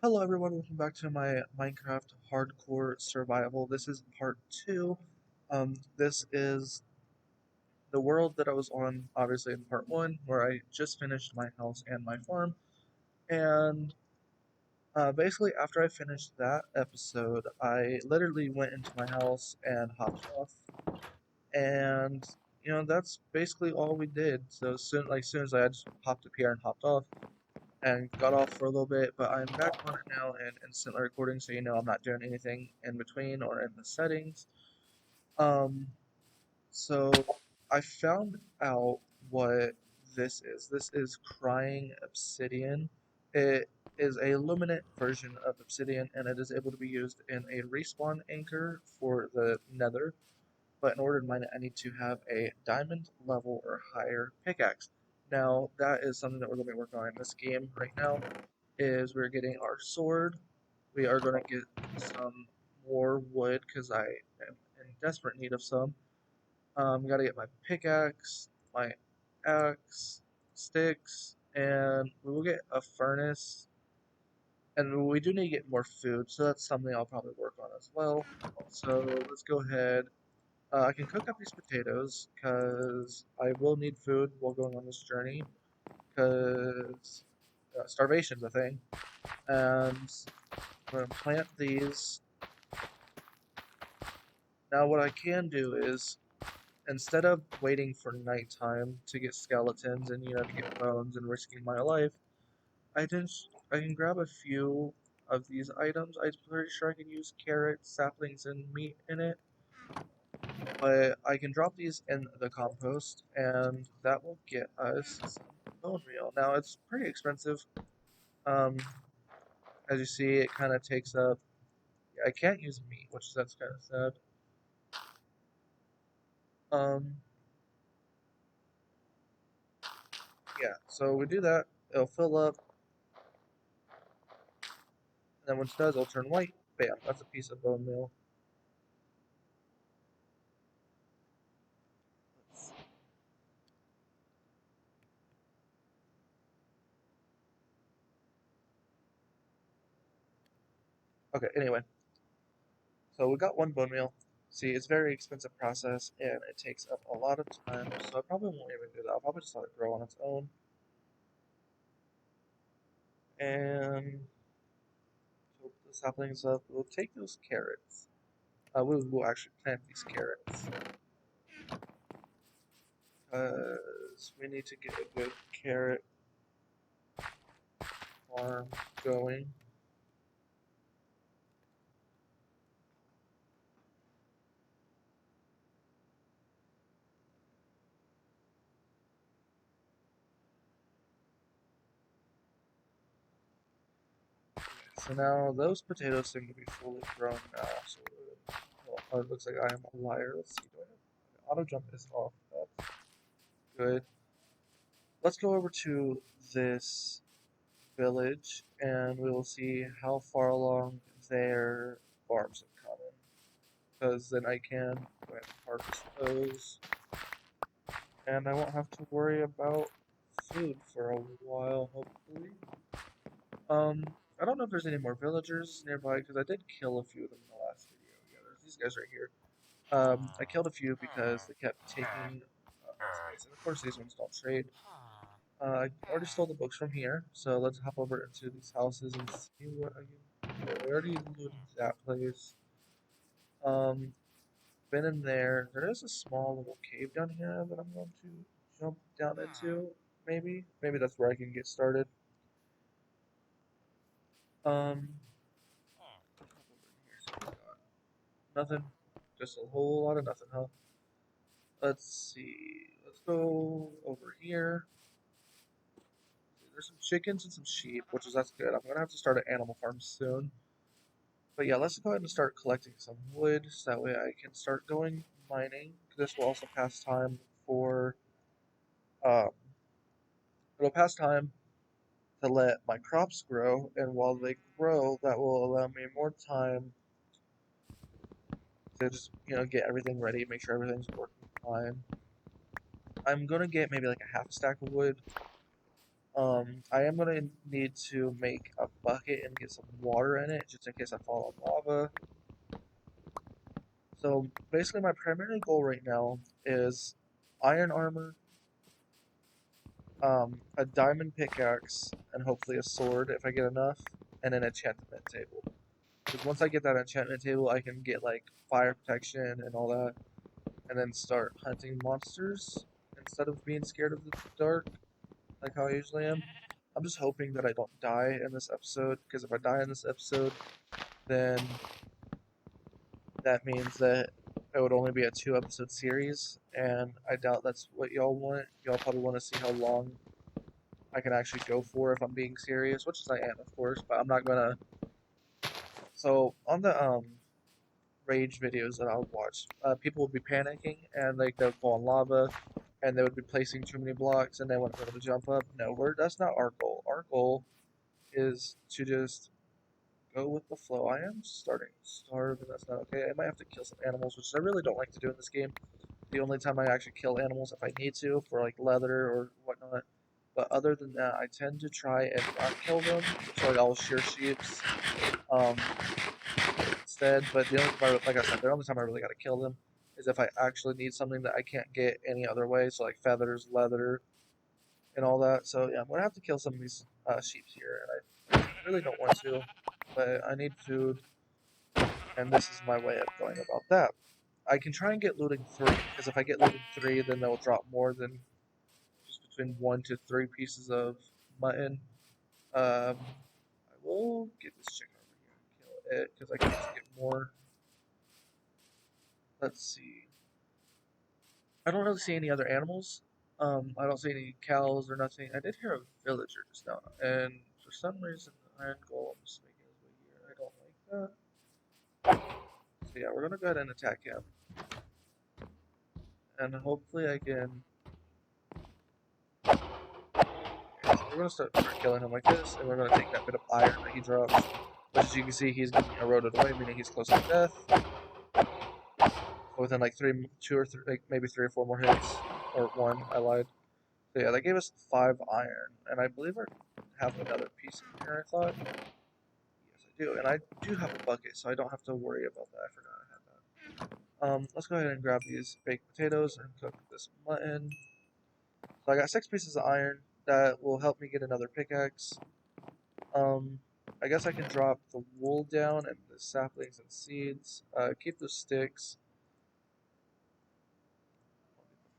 Hello everyone, welcome back to my Minecraft Hardcore Survival. This is part 2. This is the world that I was on, obviously, in part 1, where I just finished my house and my farm. And basically, after I finished that episode, I literally went into my house and hopped off. And, that's basically all we did. So, soon as I just hopped up here and hopped off, and got off for a little bit, but I'm back on it now and instantly recording, so I'm not doing anything in between or in the settings. Um, so I found out what this is. This is crying obsidian. It is a luminant version of obsidian, and it is able to be used in a respawn anchor for the nether. But in order to mine it, I need to have a diamond level or higher pickaxe. Now, that is something that we're going to be working on in this game right now is we're getting our sword. We are going to get some more wood because I am in desperate need of some. Got to get my pickaxe, my axe, sticks, and we will get a furnace. And we do need to get more food, so that's something I'll probably work on as well. So let's go ahead. I can cook up these potatoes because I will need food while going on this journey because starvation's a thing. And I'm going to plant these. Now what I can do is, instead of waiting for nighttime to get skeletons and, to get bones and risking my life, I can grab a few of these items. I'm pretty sure I can use carrots, saplings, and meat in it. But I can drop these in the compost, and that will get us some bone meal. Now, it's pretty expensive. Um, as you see, it kind of takes up. I can't use meat, that's kind of sad. Um, Yeah, so we do that. It'll fill up, and then when it does, it'll turn white. Bam, that's a piece of bone meal. Okay, anyway, so we got one bone meal. See, it's a very expensive process, and it takes up a lot of time, so I probably won't even do that. I'll probably just let it grow on its own. And so the saplings up. We'll take those carrots. We'll actually plant these carrots. Because we need to get a good carrot farm going. So now those potatoes seem to be fully grown now. So well, it looks like I am a liar. Let's see. Do I have auto jump is off? That's good. Let's go over to this village and we will see how far along their farms have come in. Because then I can go ahead and harvest those, and I won't have to worry about food for a while, hopefully. Um, I don't know if there's any more villagers nearby because I did kill a few of them in the last video. Yeah, there's these guys right here. I killed a few because they kept taking space, and of course these ones don't trade. I already stole the books from here, so let's hop over into these houses and see what I can. Yeah, we already looted that place. Um, been in there. There is a small little cave down here that I'm going to jump down into. Maybe that's where I can get started. Um, hop over in here. See what we got. Nothing. Just a whole lot of nothing, huh? Let's see. Let's go over here. There's some chickens and some sheep, that's good. I'm gonna have to start an animal farm soon. But yeah, let's go ahead and start collecting some wood, so that way I can start going mining. This will also pass time for um, it'll pass time to let my crops grow, and while they grow, that will allow me more time to just get everything ready, make sure everything's working fine. I'm gonna get maybe like a half stack of wood I am gonna need to make a bucket and get some water in it, just in case I fall in lava. So basically, my primary goal right now is iron armor, a diamond pickaxe, and hopefully a sword if I get enough, and an enchantment table. Because once I get that enchantment table, I can get like fire protection and all that, and then start hunting monsters instead of being scared of the dark like how I usually am. I'm just hoping that I don't die in this episode, because if I die in this episode, then that means that it would only be a 2 episode series, and I doubt that's what y'all want. Y'all probably want to see how long I can actually go for if I'm being serious, which is I am, of course, but I'm not gonna. So on the rage videos that I'll watch, people would be panicking and like they would fall in lava, and they would be placing too many blocks and they wouldn't be able to jump up. No, that's not our goal. Our goal is to just go with the flow. I am starting to starve, and that's not okay. I might have to kill some animals, which I really don't like to do in this game. The only time I actually kill animals if I need to for like leather or whatnot. But other than that, I tend to try and not kill them. So like I'll shear sheeps um, instead. But the only time, like I said, the only time I really got to kill them is if I actually need something that I can't get any other way. So like feathers, leather, and all that. So yeah, I'm gonna have to kill some of these sheep here, and I really don't want to, but I need food, and this is my way of going about that. I can try and get looting 3, because if I get looting 3, then they'll drop more than just between 1 to 3 pieces of mutton. I will get this chicken over here and kill it, because I can just get more. Let's see. I don't really see any other animals. I don't see any cows or nothing. I did hear a villager just now, and for some reason, the iron golem is making his way here. I don't like that. So yeah, we're gonna go ahead and attack him, and hopefully I can. Okay, so we're gonna start killing him like this, and we're gonna take that bit of iron that he drops, which as you can see, he's getting eroded away, meaning he's close to death. Within like 2 or 3, like maybe 3 or 4 more hits, or 1. I lied. So yeah, that gave us 5 iron, and I believe I have another piece in here. I thought. Yes, I do, and I do have a bucket, so I don't have to worry about that. I forgot I had that. Let's go ahead and grab these baked potatoes and cook this mutton. So I got 6 pieces of iron that will help me get another pickaxe. Um, I guess I can drop the wool down and the saplings and seeds. Keep the sticks.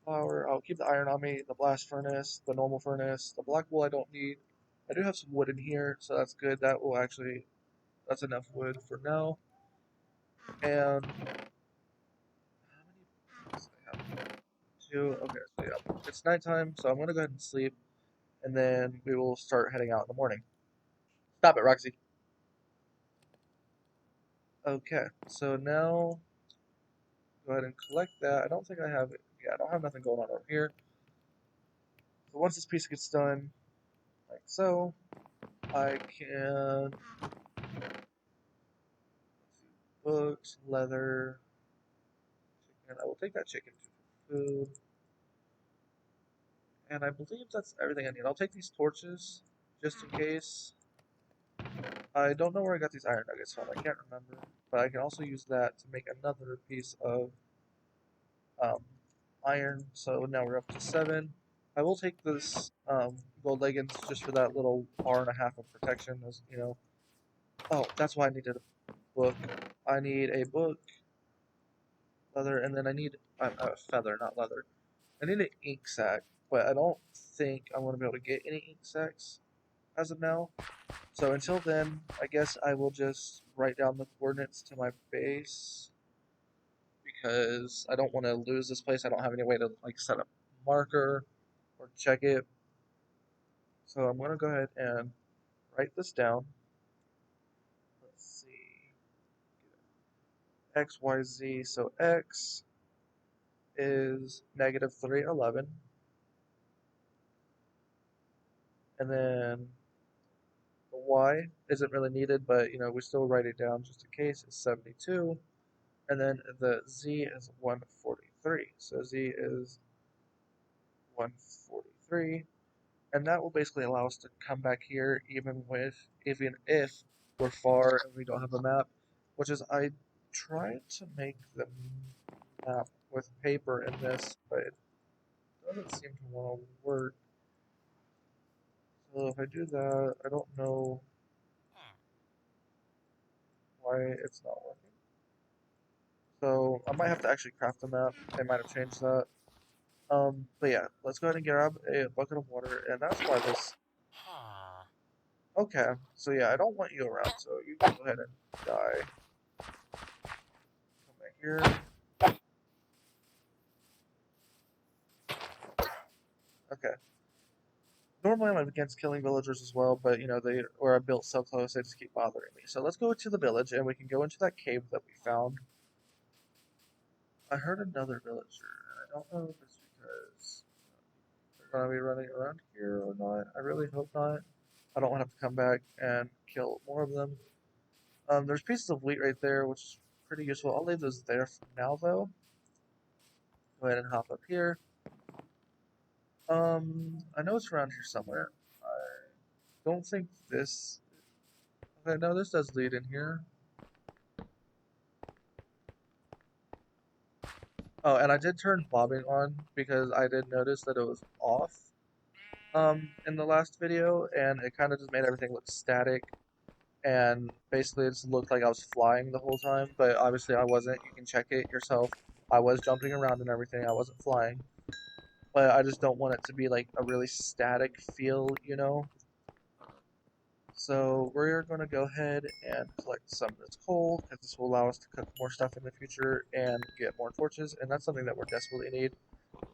Flour. I'll keep the iron on me. The blast furnace, the normal furnace, the black wool I don't need. I do have some wood in here, so that's good. That will actually, that's enough wood for now. And how many pieces do I have? 2. Okay, so yeah, it's nighttime, so I'm gonna go ahead and sleep, and then we will start heading out in the morning. Stop it, Roxy. Okay, so now go ahead and collect that. I don't think I have it. Yeah, I don't have nothing going on over here. So once this piece gets done, like so, I can books, leather, chicken. I will take that chicken for food, and I believe that's everything I need. I'll take these torches just in case. I don't know where I got these iron nuggets from. I can't remember, but I can also use that to make another piece of um, iron. So now we're up to 7. I will take this gold leggings just for that little bar and a half of protection, as you know. Oh, that's why I needed a book. I need a book, leather, and then I need a feather, not leather. I need an ink sac, but I don't think I'm going to be able to get any ink sacs as of now. So until then, I guess I will just write down the coordinates to my base, because I don't want to lose this place. I don't have any way to like set a marker or check it. So I'm going to go ahead and write this down. Let's see. X, Y, Z. So X is -311. And then the Y isn't really needed, but you know, we still write it down just in case. It's 72. And then the Z is 143. So Z is 143. and that will basically allow us to come back here even if we're far and we don't have a map, which is I tried to make the map with paper in this, but it doesn't seem to want to work. So if I do that, I don't know why it's not working. So I might have to actually craft a map. They might have changed that. But yeah, let's go ahead and grab a bucket of water, and that's why this. Okay, so yeah, I don't want you around, so you can go ahead and die. Come back here. Okay. Normally I'm against killing villagers as well, but you know they where I built so close, they just keep bothering me. So let's go to the village, and we can go into that cave that we found. I heard another villager. I don't know if it's because they're gonna be running around here or not. I really hope not. I don't want to have to come back and kill more of them. There's pieces of wheat right there, which is pretty useful. I'll leave those there for now, though. Go ahead and hop up here. I know it's around here somewhere. I don't think this. Okay, no, this does lead in here. Oh, and I did turn bobbing on because I did notice that it was off in the last video, and it kind of just made everything look static, and basically it just looked like I was flying the whole time, but obviously I wasn't. You can check it yourself. I was jumping around and everything. I wasn't flying, but I just don't want it to be like a really static feel, you know? So we're going to go ahead and collect some of this coal, because this will allow us to cook more stuff in the future and get more torches, and that's something that we're desperately need,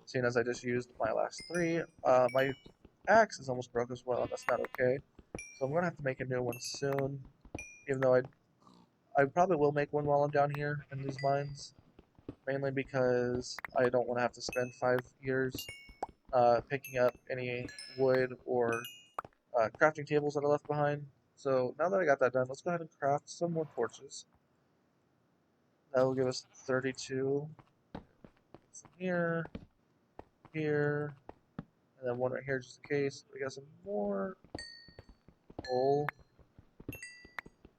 seeing as I just used my last three. My axe is almost broke as well, and that's not okay. So I'm going to have to make a new one soon, even though I probably will make one while I'm down here in these mines, mainly because I don't want to have to spend 5 years picking up any wood or crafting tables that I left behind. So now that I got that done, let's go ahead and craft some more torches. That will give us 32. Some here, here, and then one right here just in case. We got some more coal,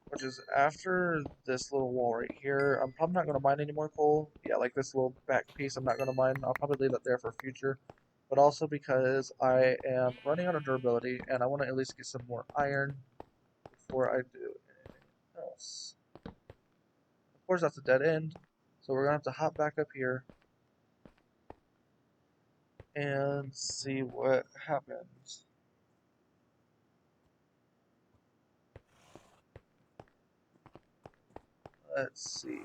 which is after this little wall right here. I'm probably not going to mine any more coal. Yeah, like this little back piece I'm not going to mine. I'll probably leave that there for future. But also because I am running out of durability and I want to at least get some more iron before I do anything else. Of course, that's a dead end. So we're going to have to hop back up here and see what happens. Let's see.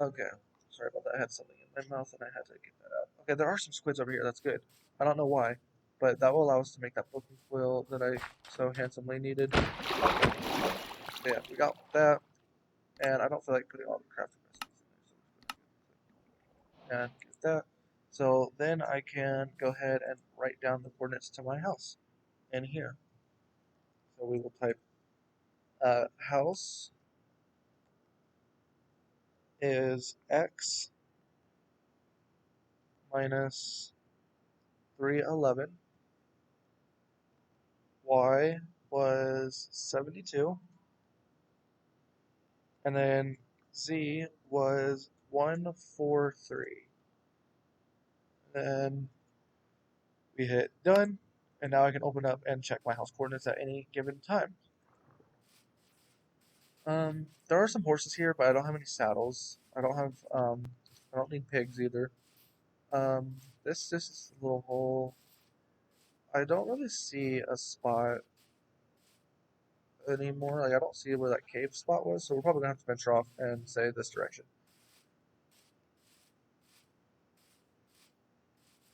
Okay. Sorry about that. I had something in my mouth and I had to get that out. Okay, there are some squids over here. That's good. I don't know why, but that will allow us to make that booking quill that I so handsomely needed. So yeah, we got that. And I don't feel like putting all the crafting recipes in there. So and get that. So then I can go ahead and write down the coordinates to my house in here. So we will type house is x minus 311. Y was 72. And then Z was 143. Then we hit done. And now I can open up and check my house coordinates at any given time. There are some horses here, but I don't have any saddles. I don't need pigs either. This is a little hole. I don't really see a spot anymore. Like I don't see where that cave spot was, so we're probably gonna have to venture off and say this direction.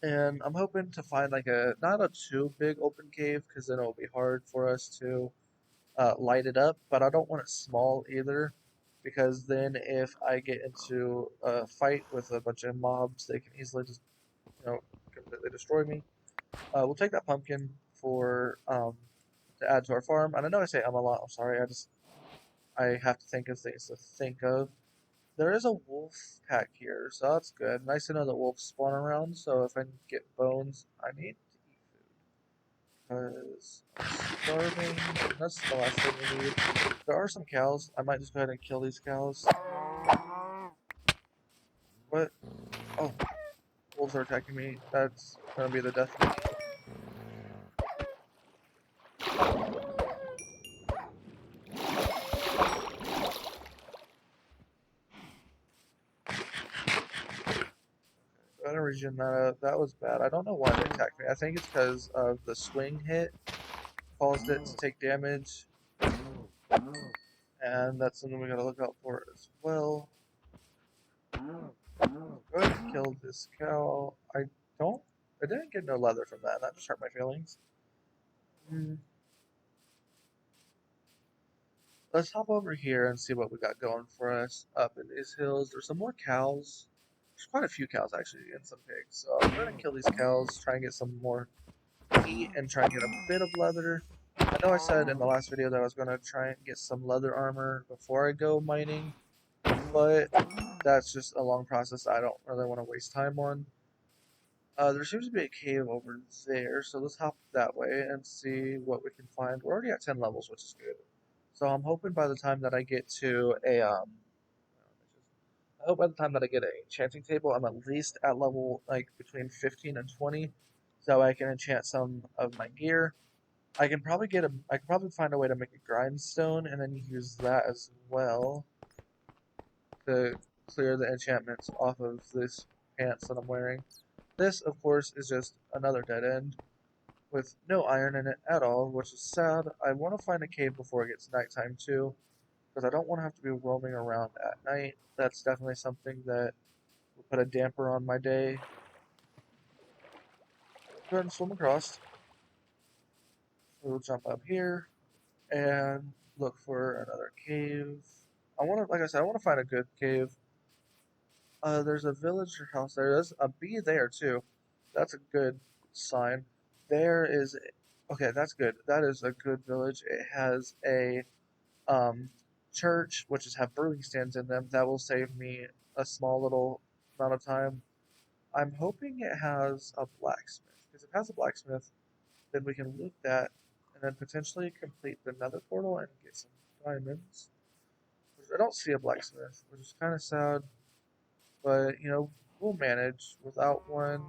And I'm hoping to find like a not a too big open cave because then it'll be hard for us to light it up. But I don't want it small either because then if I get into a fight with a bunch of mobs, they can easily just completely destroy me. We'll take that pumpkin for to add to our farm. And I know I say a lot. I'm sorry. I have to think of things to think of. There is a wolf pack here, so that's good. Nice to know that wolves spawn around, so if I can get bones, I need to eat food. Because I'm starving. That's the last thing we need. There are some cows. I might just go ahead and kill these cows. What? Oh, wolves are attacking me. That's gonna be the death of me. Better regen that. That was bad. I don't know why they attacked me. I think it's because of the swing hit caused it to take damage, and that's something we gotta look out for as well. Go ahead and kill this cow. Don't. I didn't get no leather from that. That just hurt my feelings. Mm, let's hop over here and see what we got going for us up in these hills. There's some more cows. There's quite a few cows actually, and some pigs. So I'm gonna kill these cows, try and get some more meat, and try and get a bit of leather. I know I said in the last video that I was gonna try and get some leather armor before I go mining, but that's just a long process I don't really want to waste time on. There seems to be a cave over there, so let's hop that way and see what we can find. We're already at 10 levels, which is good. So I'm hoping by the time that I get to I hope by the time that I get a enchanting table, I'm at least at level like between 15 and 20, so I can enchant some of my gear. I can probably find a way to make a grindstone and then use that as well to clear the enchantments off of this pants that I'm wearing. This, of course, is just another dead end with no iron in it at all, which is sad. I want to find a cave before it gets nighttime too, because I don't want to have to be roaming around at night. That's definitely something that will put a damper on my day. Go ahead and swim across. We'll jump up here and look for another cave. Like I said, I want to find a good cave. There's a villager house there. There's a bee there too. That's a good sign. There is, okay, that's good. That is a good village. It has a um, church, which is have brewing stands in them. That will save me a small little amount of time. I'm hoping it has a blacksmith, because if it has a blacksmith, then we can loot that and then potentially complete the nether portal and get some diamonds. I don't see a blacksmith, which is kind of sad, but we'll manage without one.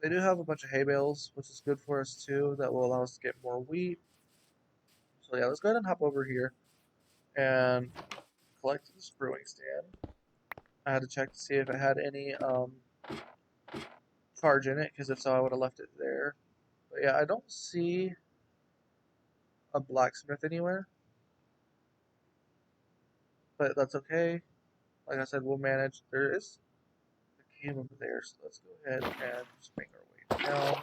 They do have a bunch of hay bales, which is good for us too. That will allow us to get more wheat. So yeah, let's go ahead and hop over here and collect this brewing stand. I had to check to see if it had any charge in it, because if so, I would have left it there. But yeah, I don't see a blacksmith anywhere, but that's okay. Like I said, we'll manage. There is a cave over there, so let's go ahead and just make our way down.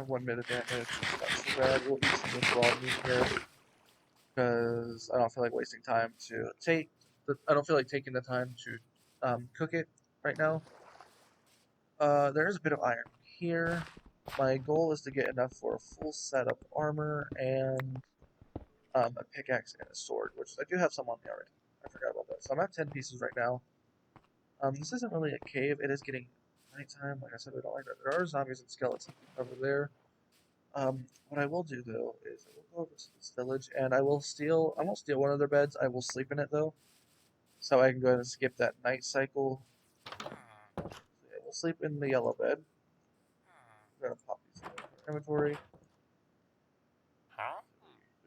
1 minute damage, not too bad. We'll eat some of this raw meat here, because I don't feel like wasting time to take. I don't feel like taking the time to cook it right now. There is a bit of iron here. My goal is to get enough for a full set of armor and a pickaxe and a sword, which I do have some on me already. I forgot about that. So I'm at 10 pieces right now. This isn't really a cave. It is getting nighttime. Like I said, we don't like that. There are zombies and skeletons over there. What I will do though is I will go over to this village and I will steal. I won't steal one of their beds. I will sleep in it though, so I can go ahead and skip that night cycle. So yeah, we'll sleep in the yellow bed. I'm gonna pop these in our inventory. What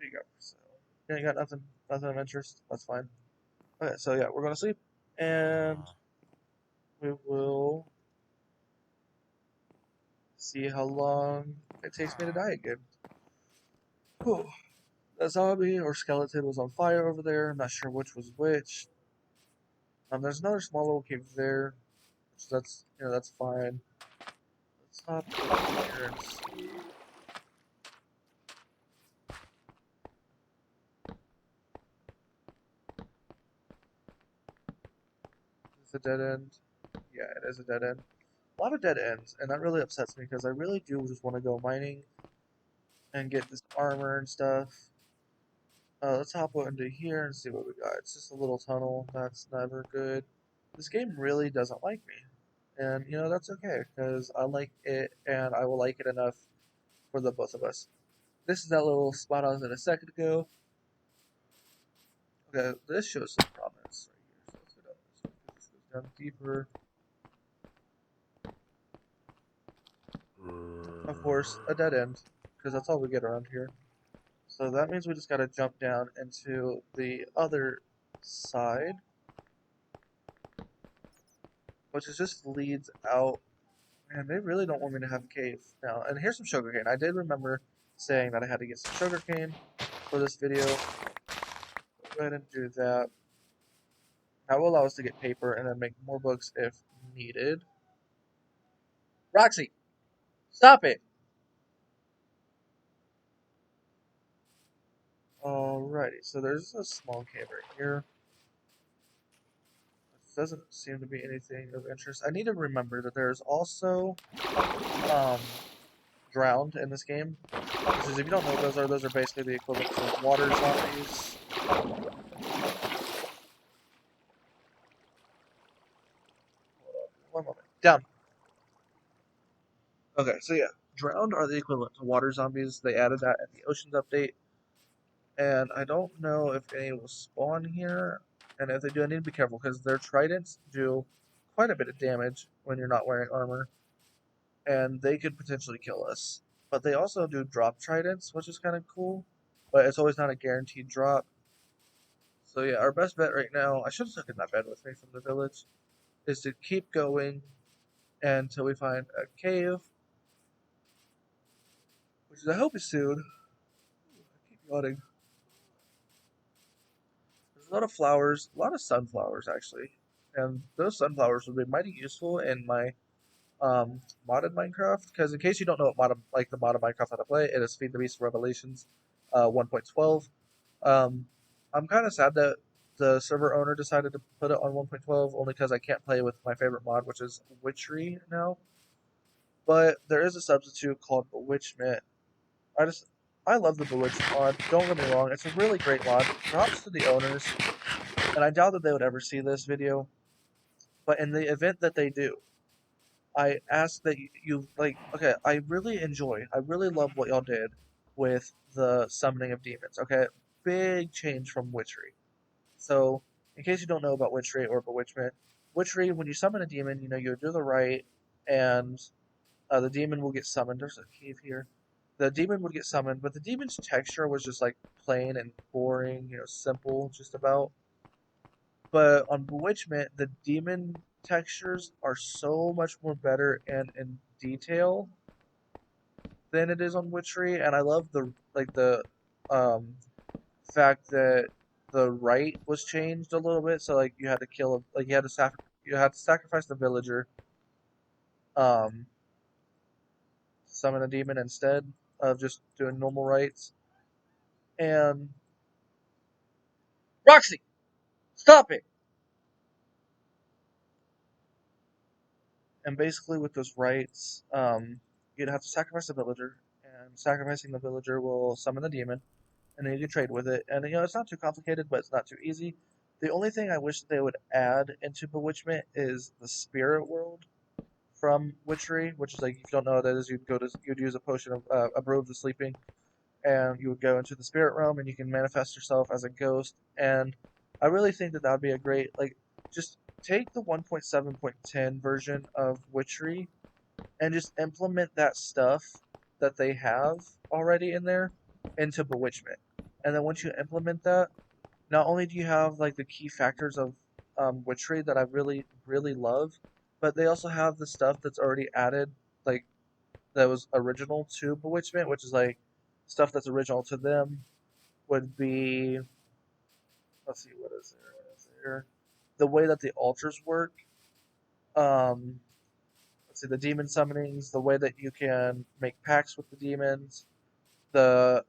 do you got for sale? Yeah, you got nothing of interest. That's fine. Okay, so yeah, we're gonna sleep, and we will see how long it takes me to die again. Whew. That zombie or skeleton was on fire over there. I'm not sure which was which. There's another small little cave there, which that's fine. Let's hop over here and see. Is this a dead end? Yeah, it is a dead end. A lot of dead ends, and that really upsets me because I really do just want to go mining and get this armor and stuff. Let's hop into here and see what we got. It's just a little tunnel. That's never good. This game really doesn't like me. And, that's okay, because I like it, and I will like it enough for the both of us. This is that little spot I was in a second ago. Okay, this shows some promise right here. So let's go down this way. This goes down deeper. Of course, a dead end, because that's all we get around here. So that means we just gotta jump down into the other side, which is just leads out. Man, they really don't want me to have a cave now. And here's some sugarcane. I did remember saying that I had to get some sugarcane for this video. Go ahead and do that. That will allow us to get paper and then make more books if needed. Roxy, stop it! Alrighty, so there's a small cave right here. It doesn't seem to be anything of interest. I need to remember that there's also um, drowned in this game. Which is, if you don't know what those are basically the equivalent to water zombies. One moment. Down. Okay, so yeah, drowned are the equivalent to water zombies. They added that at the Oceans update, and I don't know if any will spawn here. And if they do, I need to be careful because their tridents do quite a bit of damage when you're not wearing armor, and they could potentially kill us. But they also do drop tridents, which is kind of cool, but it's always not a guaranteed drop. So yeah, our best bet right now, I should have taken that bed with me from the village, is to keep going until we find a cave, which I hope is soon. I keep yawning. There's a lot of flowers, a lot of sunflowers actually, and those sunflowers would be mighty useful in my modded Minecraft. Because in case you don't know what the modded Minecraft how to play, it is Feed the Beast Revelations 1.12. I'm kind of sad that the server owner decided to put it on 1.12 only because I can't play with my favorite mod, which is Witchery now. But there is a substitute called Bewitchment. I just I love the Bewitchment mod. Don't get me wrong, it's a really great mod. Props to the owners, and I doubt that they would ever see this video. But in the event that they do, I ask that you like. Okay, I really love what y'all did with the summoning of demons. Okay, big change from Witchery. So, in case you don't know about Witchery or Bewitchment, Witchery, when you summon a demon, you do the right, and the demon will get summoned. There's a cave here. The demon would get summoned, but the demon's texture was just like plain and boring, simple, just about. But on Bewitchment, the demon textures are so much more better and in detail than it is on Witchery, and I love the um, fact that the rite was changed a little bit. So like you had to you had to sacrifice the villager, um, summon a demon instead of just doing normal rites. And Roxy, stop it! And basically, with those rites, you'd have to sacrifice a villager, and sacrificing the villager will summon the demon, and then you can trade with it. And it's not too complicated, but it's not too easy. The only thing I wish they would add into Bewitchment is the spirit world from Witchery, which is like if you don't know what that is, you'd use a potion of a brew of the sleeping, and you would go into the spirit realm, and you can manifest yourself as a ghost. And I really think that would be a great just take the 1.7.10 version of Witchery and just implement that stuff that they have already in there into Bewitchment. And then once you implement that, not only do you have like the key factors of Witchery that I really really love, but they also have the stuff that's already added, like that was original to Bewitchment, which is like stuff that's original to them would be, let's see, what is there? What is there? The way that the altars work. Um, let's see, the demon summonings, the way that you can make pacts with the demons, the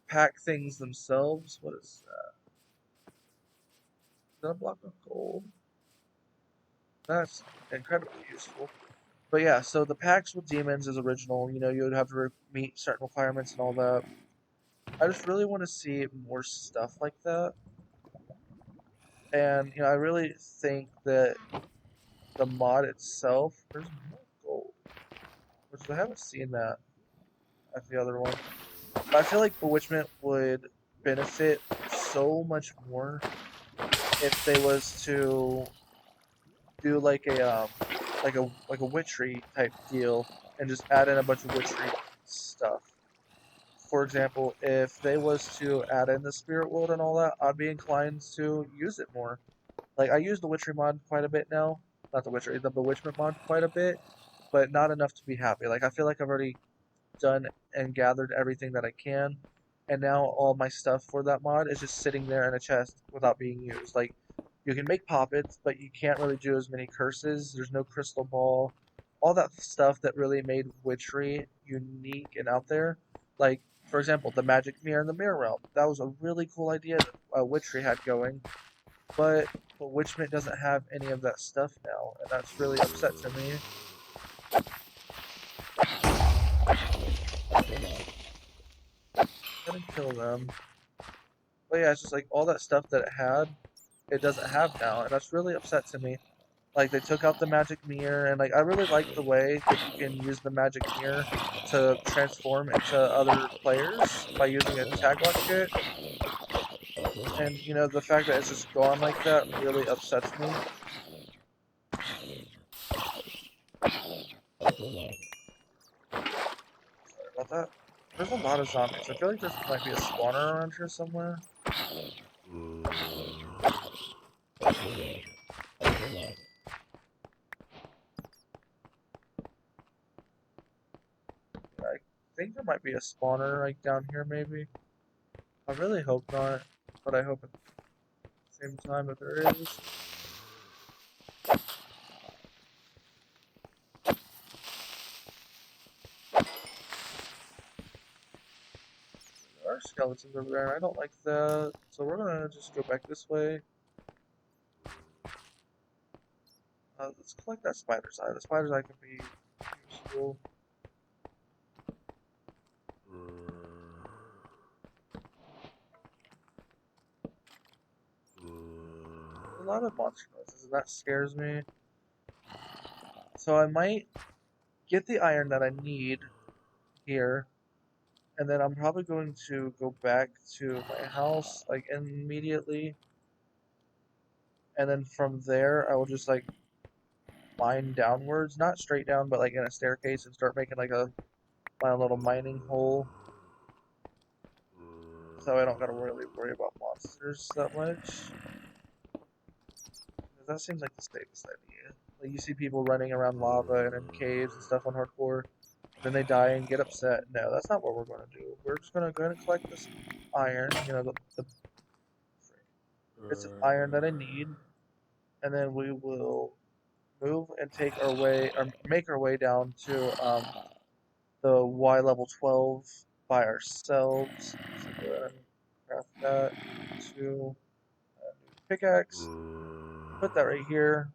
pack things themselves. What is that? Is that a block of gold? That's incredibly useful. But yeah, so the packs with demons is original. You would have to meet certain requirements and all that. I just really want to see more stuff like that. And I really think that the mod itself, there's more gold, which I haven't seen that at the other one. But I feel like Bewitchment would benefit so much more if they was to do like a witchery type deal and just add in a bunch of witchery stuff. For example, if they was to add in the spirit world and all that, I'd be inclined to use it more. Like I use the witchery mod quite a bit now. Not the witchery, the bewitchment mod quite a bit, but not enough to be happy. Like I feel like I've already done and gathered everything that I can, and now all my stuff for that mod is just sitting there in a chest without being used. Like you can make poppets, but you can't really do as many curses. There's no crystal ball, all that stuff that really made witchery unique and out there. Like for example, the magic mirror in the mirror realm. That was a really cool idea that witchery had going, but Witchmint doesn't have any of that stuff now, and that's really upset to me. I'm gonna kill them. But yeah, it's just like all that stuff that it had, it doesn't have now, and that's really upset to me. Like they took out the magic mirror, and like I really like the way that you can use the magic mirror to transform into other players by using a tag lock kit. And the fact that it's just gone like that really upsets me. Sorry about that. There's a lot of zombies. I feel like there might be a spawner around here somewhere. I think there might be a spawner like down here maybe. I really hope not, but I hope at the same time that there is. There are skeletons over there, and I don't like that. So we're gonna just go back this way. Let's collect that spider's eye. The spider's eye can be useful. A lot of monster noises, and that scares me. So I might get the iron that I need here, and then I'm probably going to go back to my house like immediately, and then from there I will just like mine downwards, not straight down, but like in a staircase, and start making like my own little mining hole, so I don't gotta really worry about monsters that much. Because that seems like the safest idea. Like you see people running around lava and in caves and stuff on hardcore, then they die and get upset. No, that's not what we're gonna do. We're just gonna go ahead and collect this iron, the bits of iron that I need, and then we will move and take our way or make our way down to the Y level 12 by ourselves. So go ahead and craft that to pickaxe. Put that right here.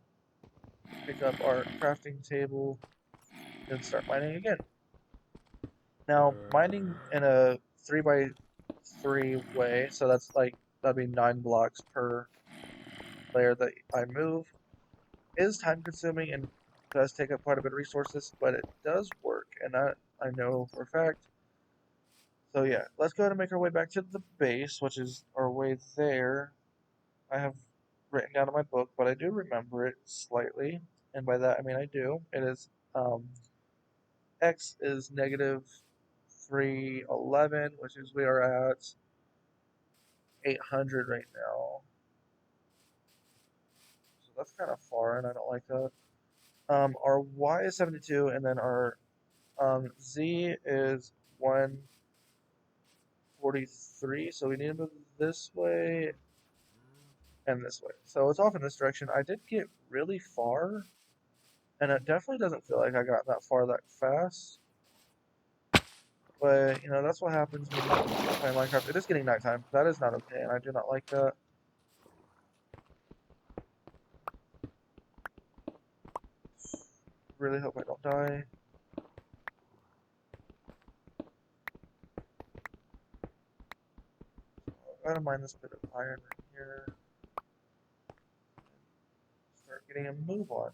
Pick up our crafting table and start mining again. Now, mining in a 3 by 3 way, so that'd be 9 blocks per layer that I move, is time consuming and does take up quite a bit of resources, but it does work, and that I know for a fact. So yeah, let's go ahead and make our way back to the base, which is our way there. I have written down in my book, but I do remember it slightly, and by that I mean I do. It is x is negative 311, which is we are at 800 right now. So that's kind of far, and I don't like that. Our y is 72, and then our z is 143. So we need to move this way and this way. So it's off in this direction. I did get really far, and it definitely doesn't feel like I got that far that fast. But that's what happens when you play Minecraft. It is getting nighttime. That is not okay, and I do not like that. Really hope I don't die. Gotta mine this bit of iron right here. Start getting a move on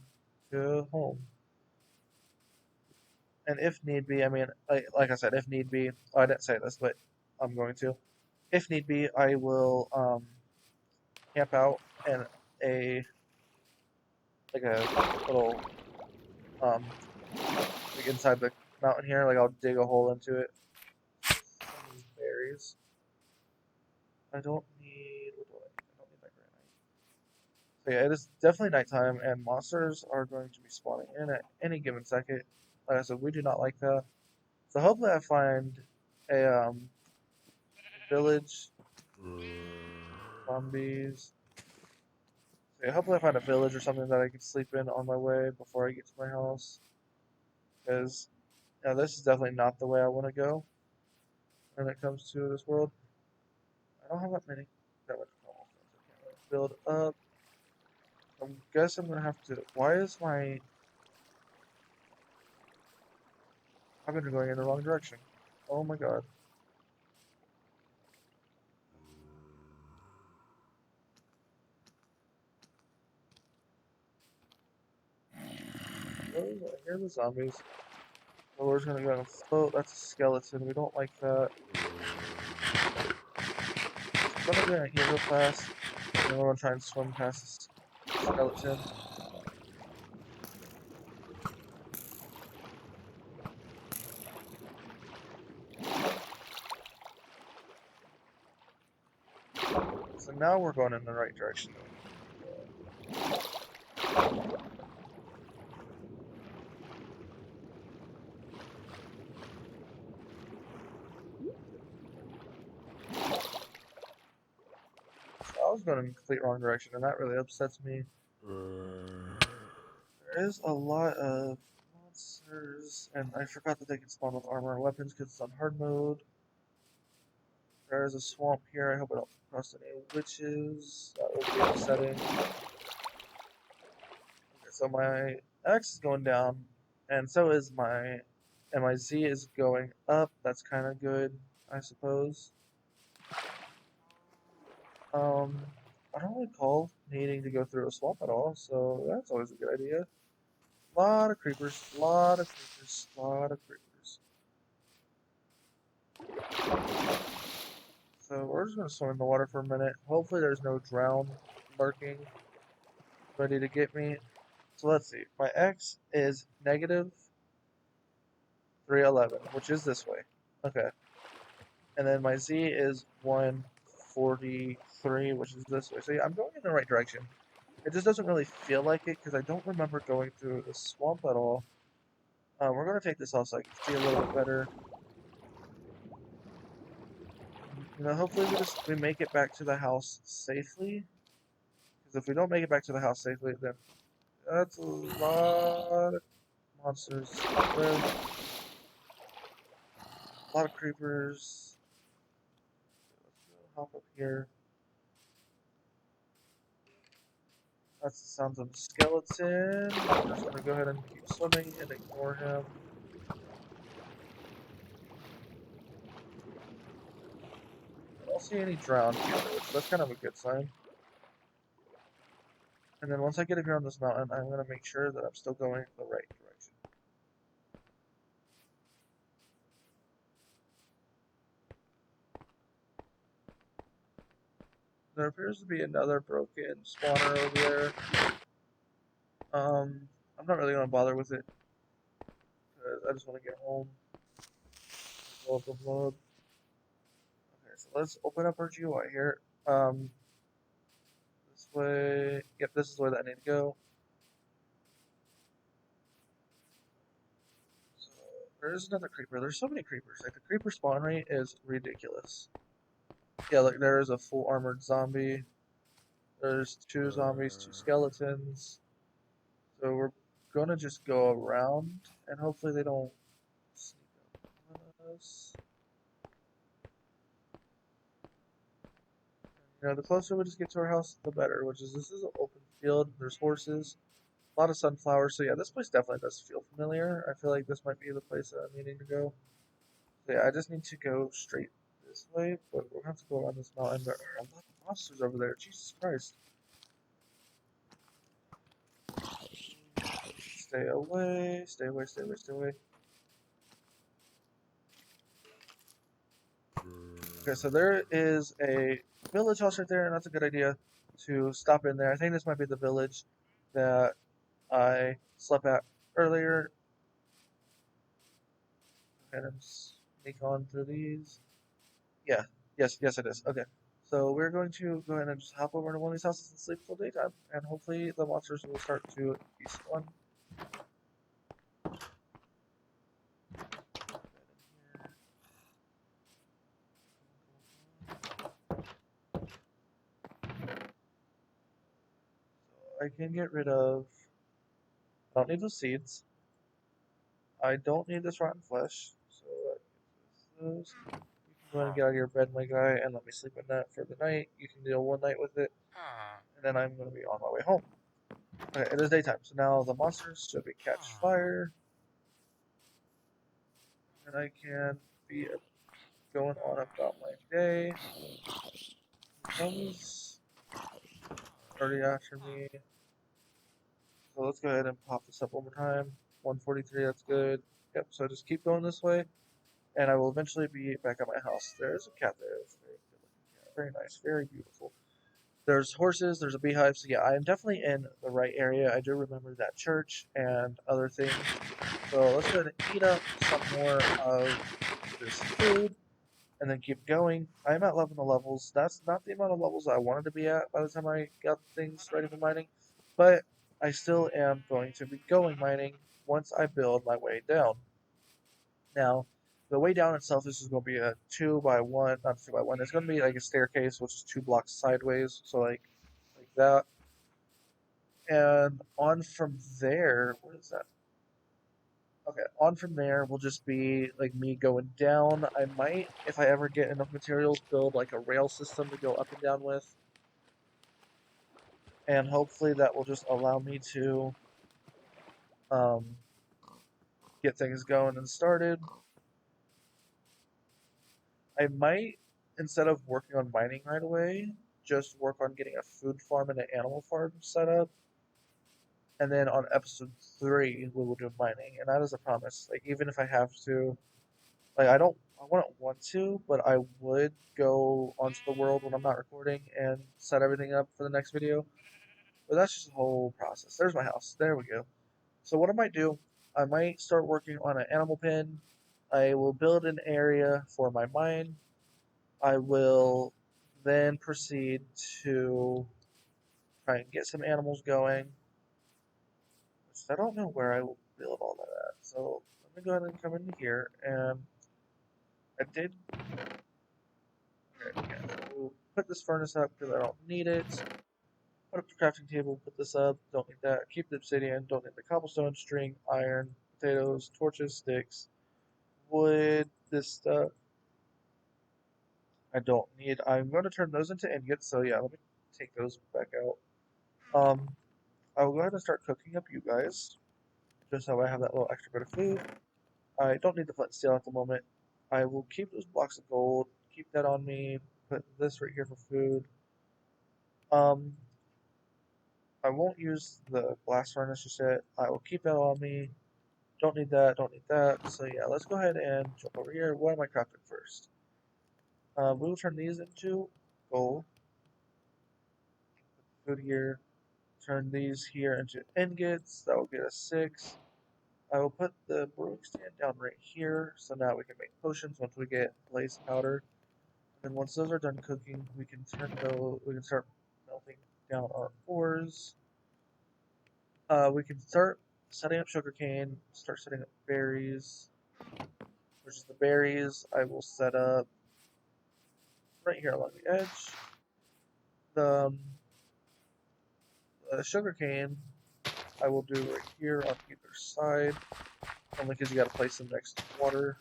to home. And if need be, I mean, like I said, if need be, I didn't say this, but I'm going to. If need be, I will camp out in a like a little um like inside the mountain here. Like I'll dig a hole into it. Some of these berries. I don't need. What do I need? I don't need that granite. So yeah, it is definitely nighttime, and monsters are going to be spawning in at any given second. Like I said, we do not like that. So hopefully I find a village, zombies. So yeah, hopefully I find a village or something that I can sleep in on my way before I get to my house. Because this is definitely not the way I want to go when it comes to this world. I don't have that much cobblestone, so I can't really build up. I guess I'm gonna have to. Why is my? I've been going in the wrong direction. Oh my god. Those, I hear the zombies. Oh, we're just gonna go and float. That's a skeleton. We don't like that. So I'm gonna go and heal real fast. And then we're gonna try and swim past this skeleton. So now we're going in the right direction. I was going in the complete wrong direction, and that really upsets me. There is a lot of monsters, and I forgot that they can spawn with armor and weapons because it's on hard mode. There is a swamp here. I hope I don't cross any witches. That would be upsetting. Okay, so my X is going down, and so is and my Z is going up. That's kind of good, I suppose. Um, I don't recall needing to go through a swamp at all, so that's always a good idea. Lot of creepers, lot of creepers, lot of creepers. So we're just gonna swim in the water for a minute. Hopefully there's no drown lurking, ready to get me. So let's see. My X is negative 311, which is this way. Okay. And then my Z is 143, which is this way. So yeah, I'm going in the right direction. It just doesn't really feel like it because I don't remember going through the swamp at all. We're going to take this off so I can see a little bit better. Hopefully we make it back to the house safely. Because if we don't make it back to the house safely, then that's a lot of monsters. There, a lot of creepers. Let's go hop up here. That's the sounds of the skeleton. I'm just gonna go ahead and keep swimming and ignore him. I don't see any drowned here, which that's kind of a good sign. And then once I get up here on this mountain, I'm gonna make sure that I'm still going the right direction. There appears to be another broken spawner over there. I'm not really gonna bother with it because I just want to get home. Load. Okay, so let's open up our GUI here. This way. Yep, this is where that I need to go. So there's another creeper. There's so many creepers. Like the creeper spawn rate is ridiculous. Yeah, like there is a full armored zombie. There's two zombies, two skeletons. So we're gonna just go around and hopefully they don't sneak up on us. The closer we just get to our house, the better. Which is this is an open field. There's horses, a lot of sunflowers. So yeah, this place definitely does feel familiar. I feel like this might be the place that I'm needing to go. So yeah, I just need to go straight this way, but we're gonna have to go around this mountain. There are a lot of monsters over there. Jesus Christ. Stay away, stay away, stay away, stay away. Okay, so there is a village house right there, and that's a good idea to stop in there. I think this might be the village that I slept at earlier. Go ahead and sneak on through these. Yeah, yes it is. Okay. So we're going to go ahead and just hop over to one of these houses and sleep till daytime, and hopefully the monsters will start to despawn. I can get rid of. I don't need those seeds. I don't need this rotten flesh. So that gives us those. You can go ahead and get out of your bed, my guy, and let me sleep in that for the night. You can deal one night with it, and then I'm going to be on my way home. Okay, it is daytime, so now the monsters should be catch fire, and I can be going on about my day. Here comes already after me. So let's go ahead and pop this up one more time. 143, that's good. Yep, so just keep going this way, and I will eventually be back at my house. There's a cat there. It's a very good looking cat. Very nice, very beautiful. There's horses, there's a beehive, so yeah, I am definitely in the right area. I do remember that church and other things. So let's go ahead and eat up some more of this food and then keep going. I'm at 11 levels. That's not the amount of levels I wanted to be at by the time I got things ready for mining, but I still am going to be going mining once I build my way down. Now, the way down itself is just going to be a 2 by 1, not 2 by 1. It's going to be like a staircase, which is 2 blocks sideways, so like that. And on from there, what is that? Okay, on from there will just be like me going down. I might, if I ever get enough materials, build like a rail system to go up and down with. And hopefully that will just allow me to um, get things going and started. I might, instead of working on mining right away, just work on getting a food farm and an animal farm set up. And then on episode 3, we will do mining. And that is a promise. Like, even if I have to, like, I wouldn't want to, but I would go onto the world when I'm not recording and set everything up for the next video. But that's just a whole process. There's my house. There we go. So what I might do, I might start working on an animal pen. I will build an area for my mine. I will then proceed to try and get some animals going. Which I don't know where I will build all that at. So let me go ahead and come into here. And I did. Okay, yeah, so we'll put this furnace up because I don't need it. Put up the crafting table, put this up, don't need that. Keep the obsidian, don't need the cobblestone, string, iron, potatoes, torches, sticks, wood, this stuff. I don't need. I'm going to turn those into ingots, so yeah, let me take those back out. I will go ahead and start cooking up you guys, just so I have that little extra bit of food. I don't need the flint and steel at the moment. I will keep those blocks of gold, keep that on me, put this right here for food. Um, I won't use the blast furnace just yet. I will keep that on me. Don't need that, don't need that. So yeah, let's go ahead and jump over here. What am I crafting first? We will turn these into gold. Food here. Turn these here into ingots. That will get us 6. I will put the brewing stand down right here. So now we can make potions once we get blaze powder. And then once those are done cooking, we can start melting down our ores. We can start setting up sugarcane, start setting up berries, which is the berries I will set up right here along the edge. The sugarcane I will do right here on either side, only because you got to place them next to water.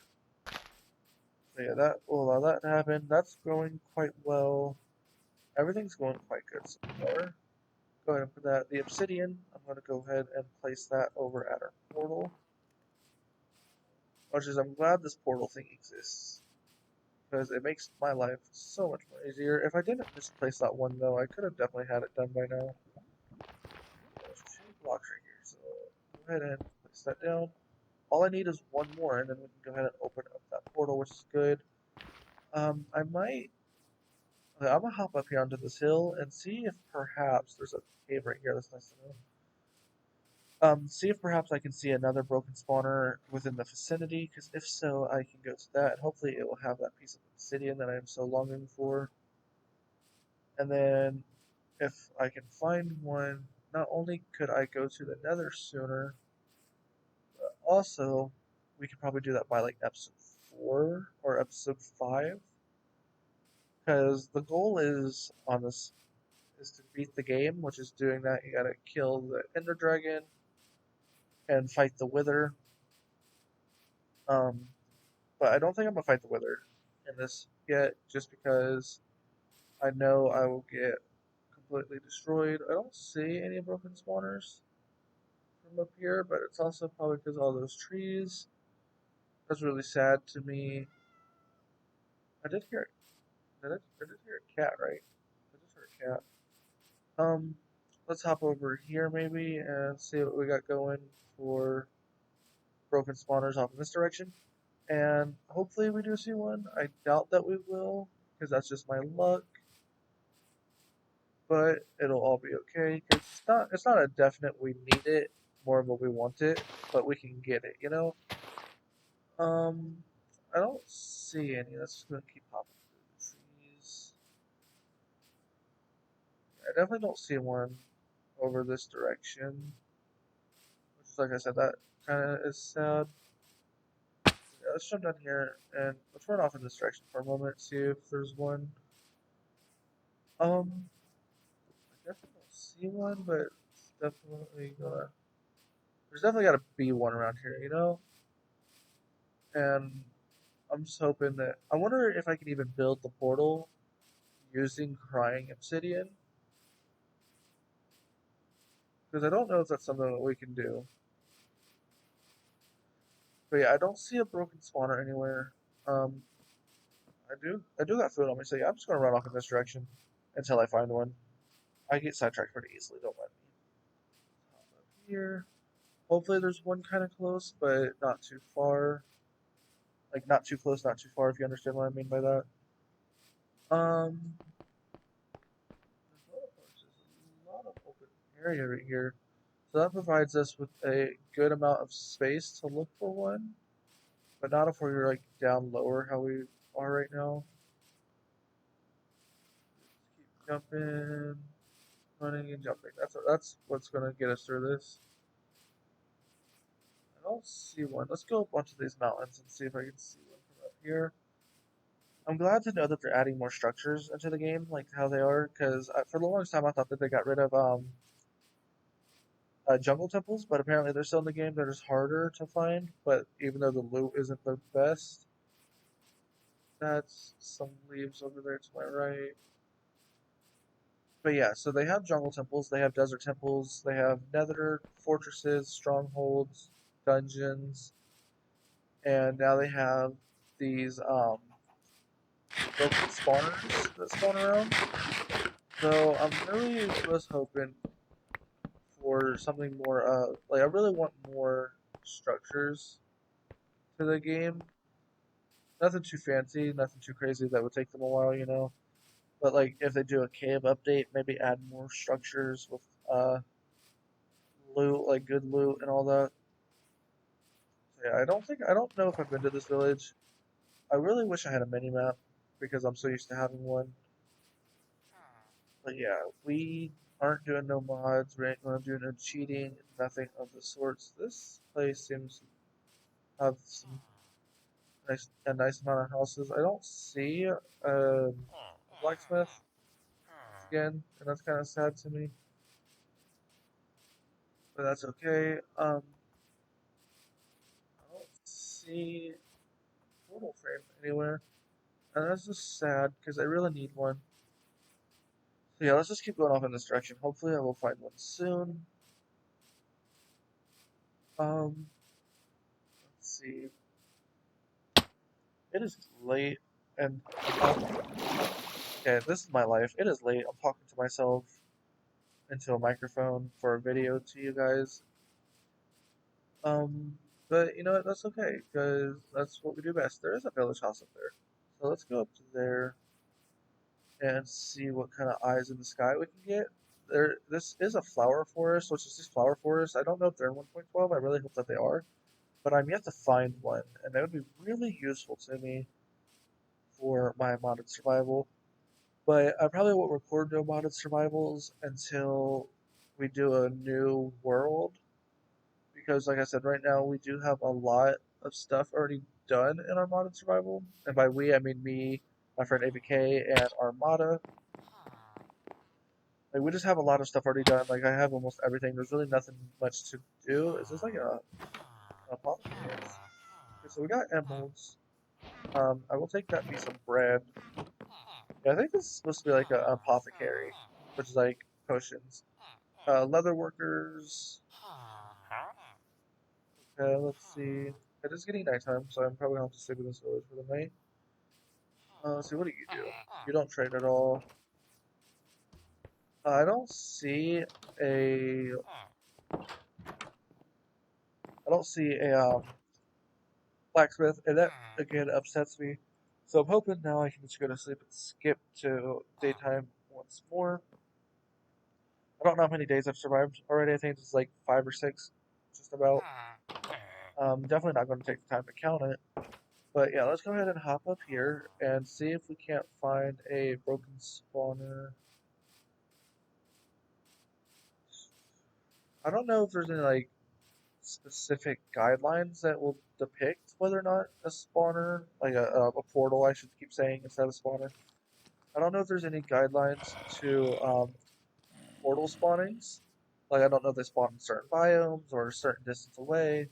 So yeah, that will allow that to happen. That's going quite well. Everything's going quite good so far. Go ahead and put that. The obsidian, I'm going to go ahead and place that over at our portal. Which is, I'm glad this portal thing exists. because it makes my life so much more easier. If I didn't misplace that one though, I could have definitely had it done by now. There's two blocks right here, so go ahead and place that down. All I need is one more, and then we can go ahead and open up that portal, which is good. I might. I'm gonna hop up here onto this hill and see if perhaps there's a cave right here. That's nice to know. See if perhaps I can see another broken spawner within the vicinity, because if so, I can go to that, and hopefully it will have that piece of obsidian that I am so longing for. And then, if I can find one, not only could I go to the nether sooner, but also we could probably do that by like episode 4 or episode 5, because the goal is on this is to beat the game, which is doing that. You gotta kill the Ender Dragon and fight the Wither. Um, but I don't think I'm gonna fight the Wither in this yet, just because I know I will get completely destroyed. I don't see any broken spawners from up here, but it's also probably because all those trees. That's really sad to me. I did hear, I did hear a cat, right? I just heard a cat. Um, let's hop over here maybe and see what we got going for broken spawners off in this direction. And hopefully we do see one. I doubt that we will, because that's just my luck. But it'll all be okay. Cause it's not a definite we need it, more of a we want it, but we can get it, you know? Um, I don't see any. Let's just gonna keep popping through the trees. I definitely don't see one over this direction. Which is, like I said, that kind of is sad. Yeah, let's jump down here and let's run off in this direction for a moment, see if there's one. I definitely don't see one, but it's definitely gonna. There's definitely got to be one around here, you know? And I'm just hoping that. I wonder if I can even build the portal using crying obsidian. Because I don't know if that's something that we can do. But yeah, I don't see a broken spawner anywhere. Um, I do got food on me, so yeah, I'm just gonna run off in this direction until I find one. I get sidetracked pretty easily. Don't let me. Hop up here. Hopefully, there's one kind of close, but not too far. Like not too close, not too far. If you understand what I mean by that. Um, there's a lot of open area right here, so that provides us with a good amount of space to look for one, but not if we're like down lower how we are right now. Keep jumping, running and jumping. That's what's gonna get us through this. I don't see one. Let's go up onto these mountains and see if I can see one from up here. I'm glad to know that they're adding more structures into the game, like how they are, because for the longest time I thought that they got rid of jungle temples, but apparently they're still in the game. They're just harder to find. But even though the loot isn't the best, that's some leaves over there to my right. But yeah, so they have jungle temples, they have desert temples, they have nether fortresses, strongholds, dungeons, and now they have these broken spawners that spawn around. So I'm really was hoping for something more. Like I really want more structures to the game. Nothing too fancy, nothing too crazy that would take them a while, you know. But like if they do a cave update, maybe add more structures with loot, like good loot and all that. So yeah, I don't know if I've been to this village. I really wish I had a mini map because I'm so used to having one. But yeah, we aren't doing no mods, we ain't gonna do no cheating, nothing of the sorts. This place seems to have a nice amount of houses. I don't see a blacksmith again, and that's kind of sad to me. But that's okay. I don't see a portal frame anywhere, and that's just sad because I really need one. So yeah, let's just keep going off in this direction. Hopefully, I will find one soon. Um, let's see. It is late. And I'm talking. Okay, this is my life. It is late. I'm talking to myself into a microphone for a video to you guys. Um, but you know what? That's okay because that's what we do best. There is a village house up there, so let's go up to there and see what kind of eyes in the sky we can get. There, this is a flower forest, which is just flower forest. I don't know if they're in 1.12. I really hope that they are, but I'm yet to find one, and that would be really useful to me for my modded survival. But I probably won't record no modded survivals until we do a new world because, like I said, right now we do have a lot of stuff already done in our modded survival, and by we I mean me, my friend ABK, and Armada. Like we just have a lot of stuff already done. Like I have almost everything. There's really nothing much to do. Is this like a apothecary? Yes. Okay, so we got emeralds. I will take that piece of bread. Yeah, I think this is supposed to be like an apothecary, which is like potions. Leather workers. Okay, let's see. It is getting nighttime, so I'm probably gonna have to sleep in this village for the night. Let's see, what do you do? You don't trade at all. I don't see a. I don't see a blacksmith, and that again upsets me. So I'm hoping now I can just go to sleep and skip to daytime once more. I don't know how many days I've survived already. I think it's like 5 or 6, just about. Definitely not going to take the time to count it. But yeah, let's go ahead and hop up here and see if we can't find a broken spawner. I don't know if there's any like specific guidelines that will depict whether or not a spawner, like a portal, I should keep saying instead of spawner. I don't know if there's any guidelines to portal spawnings. Like I don't know if they spawn in certain biomes or a certain distance away.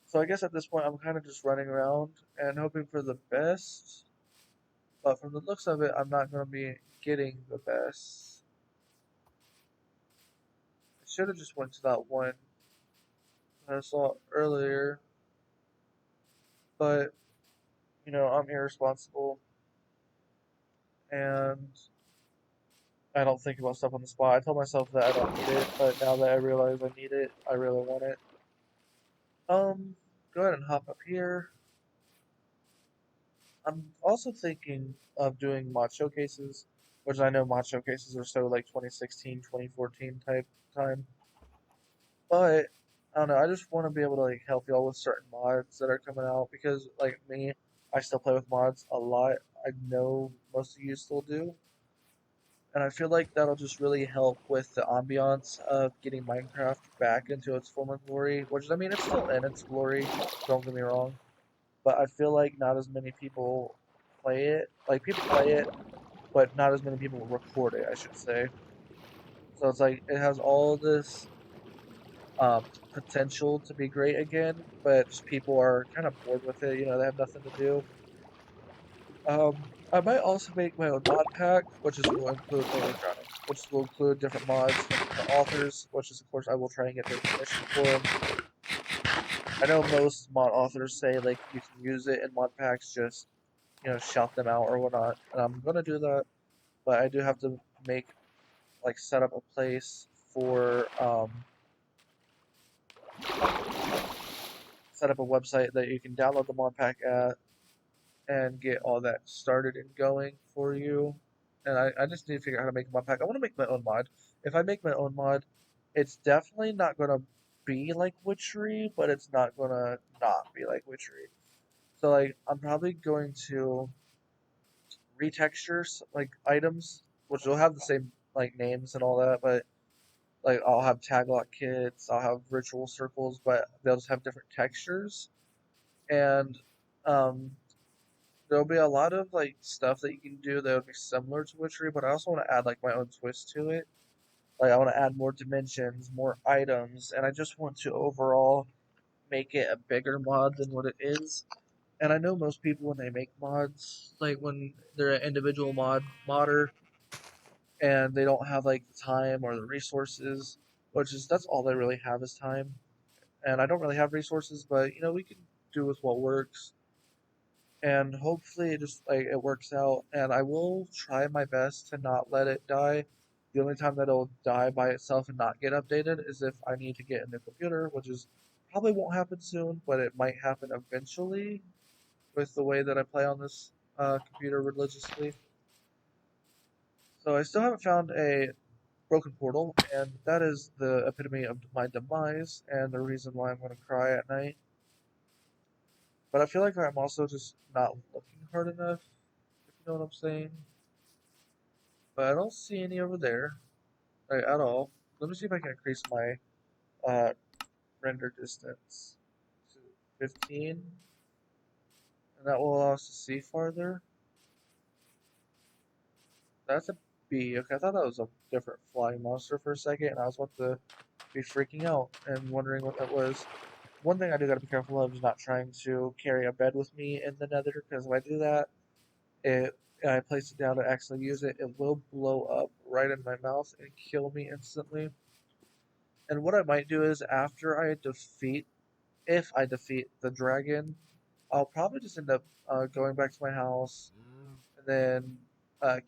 So I guess at this point I'm kind of just running around and hoping for the best. But from the looks of it, I'm not going to be getting the best. I should have just went to that one I saw earlier, but you know I'm irresponsible and I don't think about stuff on the spot. I tell myself that I don't need it, but now that I realize I need it, I really want it. Go ahead and hop up here. I'm also thinking of doing mod showcases, which I know mod showcases are so like 2016, 2014 type time. But I don't know. I just want to be able to like help y'all with certain mods that are coming out because like me, I still play with mods a lot. I know most of you still do, and I feel like that'll just really help with the ambiance of getting Minecraft back into its former glory. Which I mean, it's still in its glory. Don't get me wrong, but I feel like not as many people play it. Like people play it, but not as many people record it, I should say. So it's like it has all this potential to be great again, but just people are kind of bored with it. You know, they have nothing to do. I might also make my own mod pack, which is will include drowning, which will include different mods from different authors, which is of course I will try and get their permission for them. I know most mod authors say like you can use it in mod packs, just you know shout them out or whatnot, and I'm gonna do that, but I do have to make like set up a place for set up a website that you can download the mod pack at and get all that started and going for you. And I just need to figure out how to make a mod pack. I want to make my own mod. If I make my own mod, it's definitely not going to be like Witchery, but it's not going to not be like Witchery. So, like, I'm probably going to retexture like items, which will have the same like names and all that, but like I'll have tag lock kits, I'll have ritual circles, but they'll just have different textures. And um, there'll be a lot of like stuff that you can do that would be similar to Witchery, but I also want to add like my own twist to it. Like I want to add more dimensions, more items, and I just want to overall make it a bigger mod than what it is. And I know most people when they make mods, like when they're an individual modder and they don't have like the time or the resources, which is that's all they really have is time. And I don't really have resources, but you know we can do with what works. and hopefully it just like it works out. And I will try my best to not let it die. The only time that it'll die by itself and not get updated is if I need to get a new computer, which is probably won't happen soon, but it might happen eventually with the way that I play on this computer religiously. So I still haven't found a broken portal, and that is the epitome of my demise and the reason why I'm going to cry at night. But I feel like I'm also just not looking hard enough, if you know what I'm saying. But I don't see any over there, like, at all. Let me see if I can increase my uh, render distance to 15, and that will allow us to see farther. That's a bee. Okay, I thought that was a different flying monster for a second, and I was about to be freaking out and wondering what that was. One thing I do gotta be careful of is not trying to carry a bed with me in the nether, because if I do that, it and I place it down to actually use it, it will blow up right in my mouth and kill me instantly. And what I might do is after I defeat, if I defeat the dragon, I'll probably just end up going back to my house and then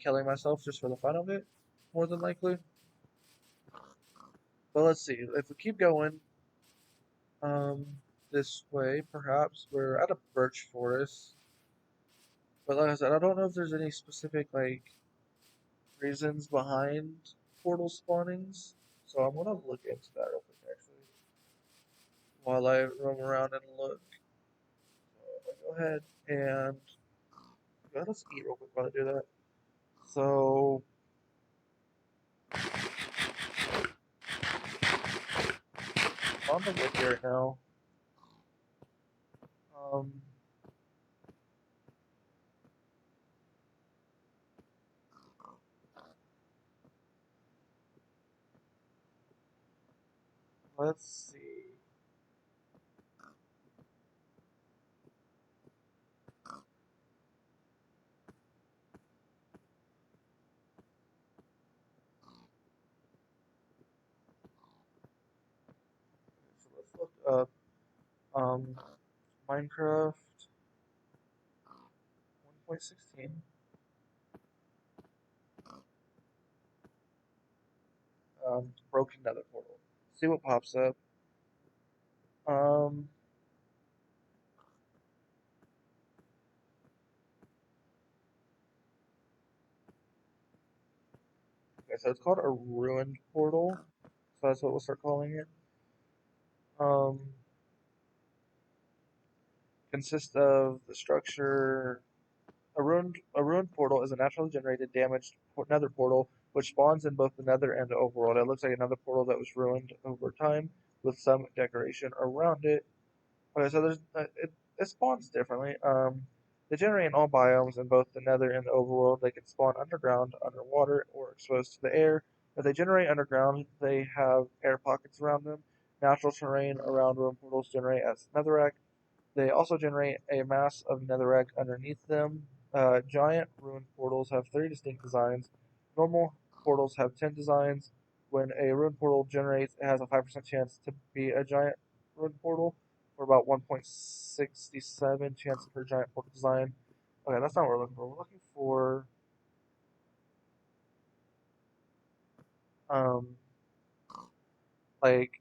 killing myself just for the fun of it, more than likely. But let's see. If we keep going um, this way, perhaps we're at a birch forest. But like I said, I don't know if there's any specific like reasons behind portal spawnings. So I'm gonna look into that real quick actually while I roam around and look. So I'll go ahead and let's eat real quick while I do that. So on the wiki right now. Um, let's see. So let's look up Minecraft 1.16 broken nether portal. See what pops up. Um, okay, so it's called a ruined portal. So that's what we'll start calling it. Um, consists of the structure. A ruined portal is a naturally generated damaged nether portal which spawns in both the nether and the overworld. It looks like another portal that was ruined over time with some decoration around it. Okay, so it spawns differently. They generate in all biomes in both the nether and the overworld. They can spawn underground, underwater, or exposed to the air. If they generate underground, they have air pockets around them. Natural terrain around ruined portals generate as netherrack. They also generate a mass of netherrack underneath them. Giant ruined portals have 3 distinct designs. Normal portals have 10 designs. When a ruined portal generates, it has a 5% chance to be a giant ruined portal, or about 1.67 chance per giant portal design. Okay, that's not what we're looking for. We're looking for um, like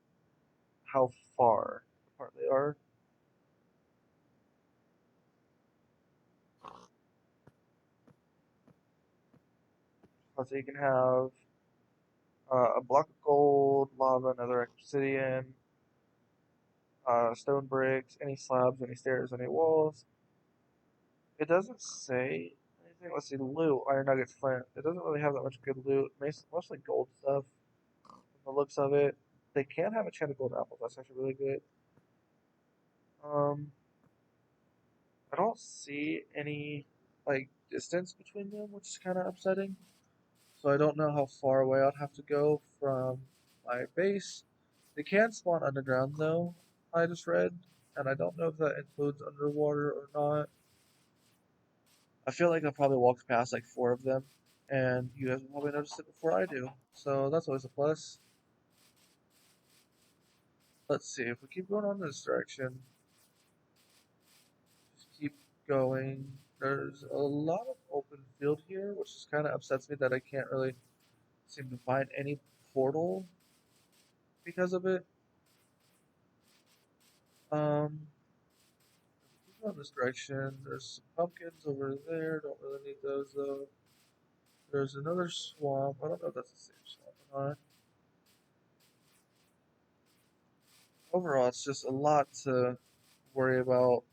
how far apart they are. So you can have a block of gold, lava, another obsidian, stone bricks, any slabs, any stairs, any walls. It doesn't say anything. Let's see, loot, iron nuggets, flint. It doesn't really have that much good loot. Mostly gold stuff from the looks of it. They can have enchanted gold apples. That's actually really good. Um, I don't see any like distance between them, which is kind of upsetting. So I don't know how far away I'd have to go from my base. They can spawn underground though, I just read, and I don't know if that includes underwater or not. I feel like I probably walked past like 4 of them, and you guys will probably notice it before I do. So that's always a plus. Let's see, if we keep going on this direction, just keep going. There's a lot of open field here, which just kind of upsets me that I can't really seem to find any portal because of it. Um, keep going this direction. There's some pumpkins over there. Don't really need those though. There's another swamp. I don't know if that's the same swamp or not. Overall, it's just a lot to worry about.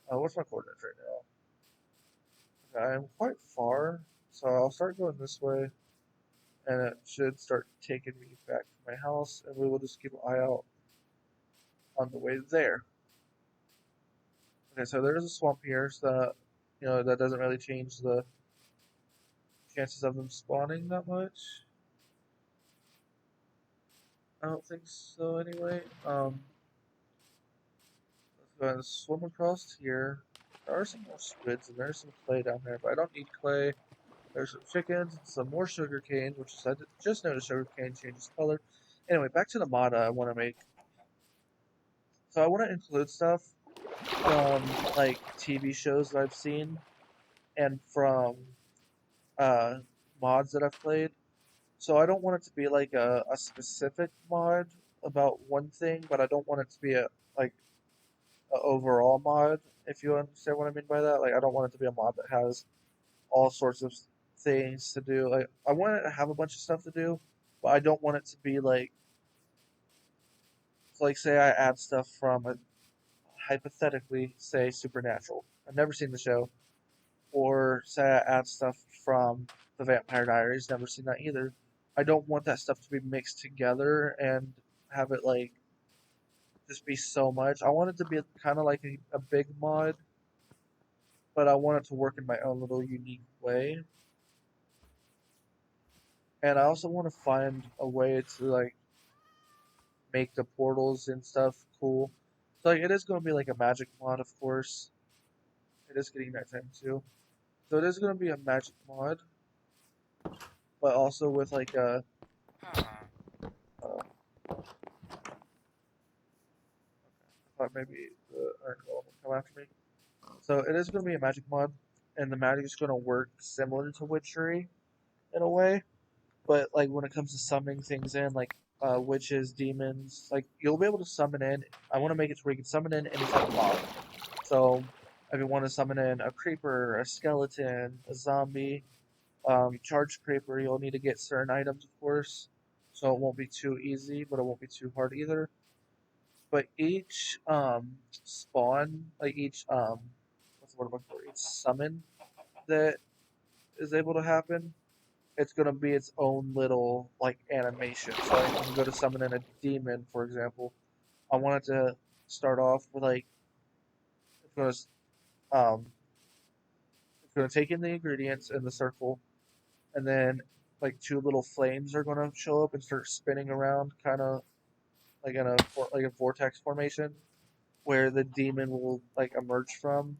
What's my coordinates right now? Okay, I'm quite far, so I'll start going this way, and it should start taking me back to my house, and we will just keep an eye out on the way there. Okay, so there's a swamp here, so that, that doesn't really change the chances of them spawning that much. I don't think so anyway. Let's go ahead and swim across here. There are some more squids and there's some clay down there, but I don't need clay. There's some chickens and some more sugar canes, which is, I just noticed sugar cane changes color. Anyway, back to the mod I want to make. So I want to include stuff from like TV shows that I've seen and from uh, mods that I've played. So I don't want it to be like a specific mod about one thing, but I don't want it to be like a overall mod, if you understand what I mean by that. Like I don't want it to be a mod that has all sorts of things to do. Like I want it to have a bunch of stuff to do, but I don't want it to be like say I add stuff from a hypothetically say Supernatural. I've never seen the show, or say I add stuff from the Vampire Diaries. Never seen that either. I don't want that stuff to be mixed together and have it like just be so much. I want it to be kind of like a big mod, but I want it to work in my own little unique way. And I also want to find a way to like make the portals and stuff cool. So like it is going to be like a magic mod, of course. It is getting that time too. So it is going to be a magic mod, but also with like uh I thought maybe the Iron Golem would come after me. So it is going to be a magic mod, and the magic is going to work similar to Witchery in a way. But like when it comes to summoning things in, like witches, demons, like you'll be able to summon in. I want to make it so where you can summon in any type of mob. So if you want to summon in a creeper, a skeleton, a zombie, charge creeper, you'll need to get certain items, of course. So it won't be too easy, but it won't be too hard either. But each spawn, like each what's the word I'm looking for? Each summon that is able to happen, it's gonna be its own little like animation. So like when you go to summon in a demon, for example, I want it to start off with like it's gonna um it's gonna take in the ingredients in the circle, and then like two little flames are gonna show up and start spinning around, kind of like in like a vortex formation, where the demon will like emerge from.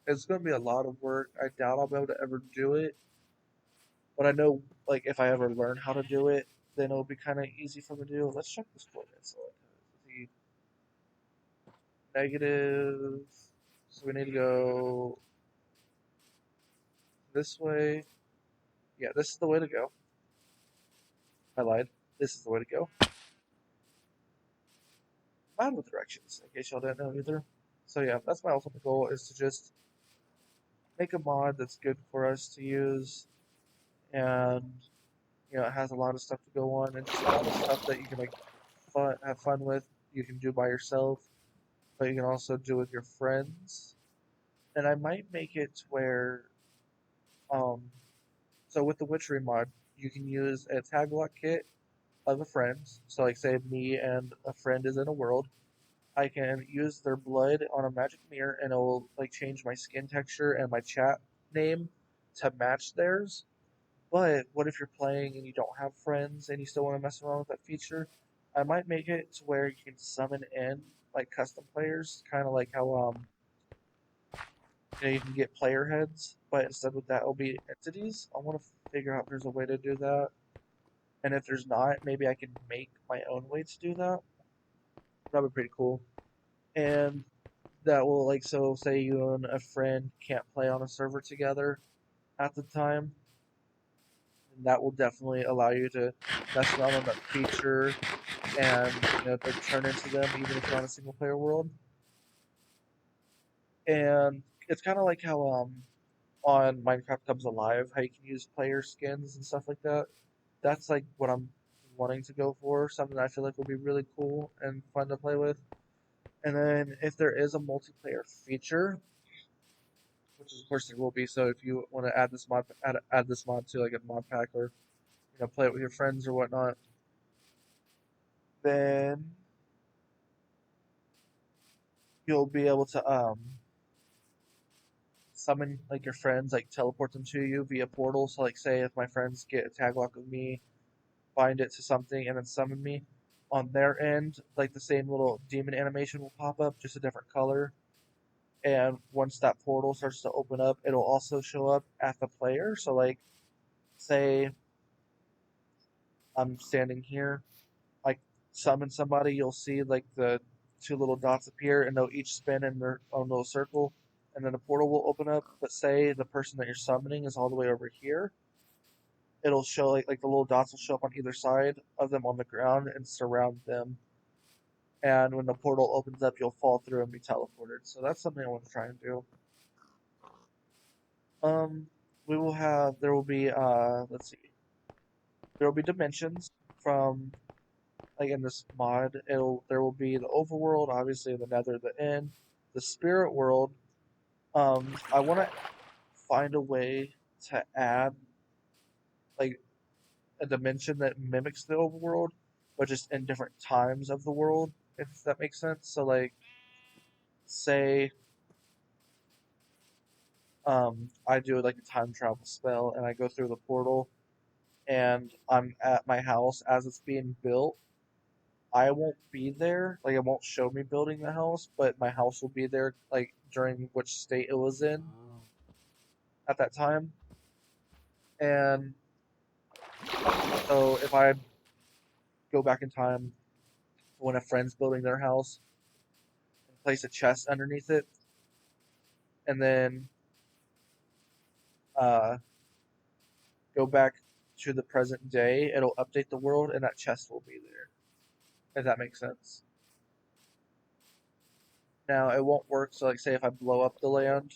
It's gonna be a lot of work. I doubt I'll be able to ever do it, but I know like if I ever learn how to do it, then it'll be kind of easy for me to do. Let's check this coordinates. So the negative. So we need to go this way. Yeah, this is the way to go. I lied. This is the way to go. Bad with directions, in case y'all didn't know either. So yeah, that's my ultimate goal is to just make a mod that's good for us to use, and it has a lot of stuff to go on, and just a lot of stuff that you can like have fun with. You can do by yourself, but you can also do with your friends. And I might make it where, um, so with the Witchery mod, you can use a tag lock kit of a friend. So like say me and a friend is in a world, I can use their blood on a magic mirror and it will like change my skin texture and my chat name to match theirs. But what if you're playing and you don't have friends and you still want to mess around with that feature? I might make it to where you can summon in like custom players, kind of like how you can get player heads, but instead of that, it'll be entities. I want to figure out if there's a way to do that, and if there's not, maybe I can make my own way to do that. That'd be pretty cool. And that will like so say you and a friend can't play on a server together at the time, and that will definitely allow you to mess around on that feature and to turn into them even if you're on a single player world. And it's kind of like how on Minecraft Comes Alive, how you can use player skins and stuff like that. That's like what I'm wanting to go for, something that I feel like will be really cool and fun to play with. And then if there is a multiplayer feature, which of course there will be, so if you want to add this mod to like a mod pack or play it with your friends or whatnot, then you'll be able to summon like your friends, like teleport them to you via portal. So like say if my friends get a tag lock of me, bind it to something, and then summon me on their end, like the same little demon animation will pop up, just a different color. And once that portal starts to open up, it'll also show up at the player. So like say I'm standing here, like summon somebody, you'll see like the two little dots appear and they'll each spin in their own little circle and then a portal will open up. But say the person that you're summoning is all the way over here, it'll show like the little dots will show up on either side of them on the ground and surround them. And when the portal opens up, you'll fall through and be teleported. So that's something I want to try and do. Um, we will have there will be let's see, there will be dimensions from like in this mod. There will be the overworld, obviously the Nether, the End, the Spirit world. I want to find a way to add like a dimension that mimics the overworld, but just in different times of the world, if that makes sense. So like say I do like a time travel spell and I go through the portal and I'm at my house as it's being built. I won't be there, like it won't show me building the house, but my house will be there like during which state it was in at that time. And so if I go back in time when a friend's building their house and place a chest underneath it, and then uh, go back to the present day, it'll update the world and that chest will be there. If that makes sense. Now it won't work. So like say if I blow up the land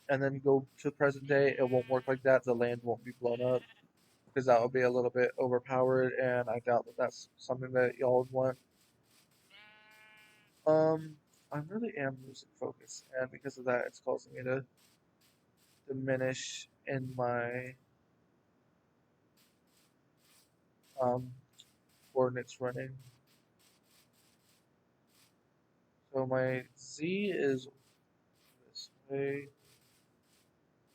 and then go to present day, it won't work like that. The land won't be blown up because that would be a little bit overpowered, and I doubt that that's something that y'all would want. I really am losing focus, and because of that, it's causing me to diminish in my um, coordinates running. So my Z is this way.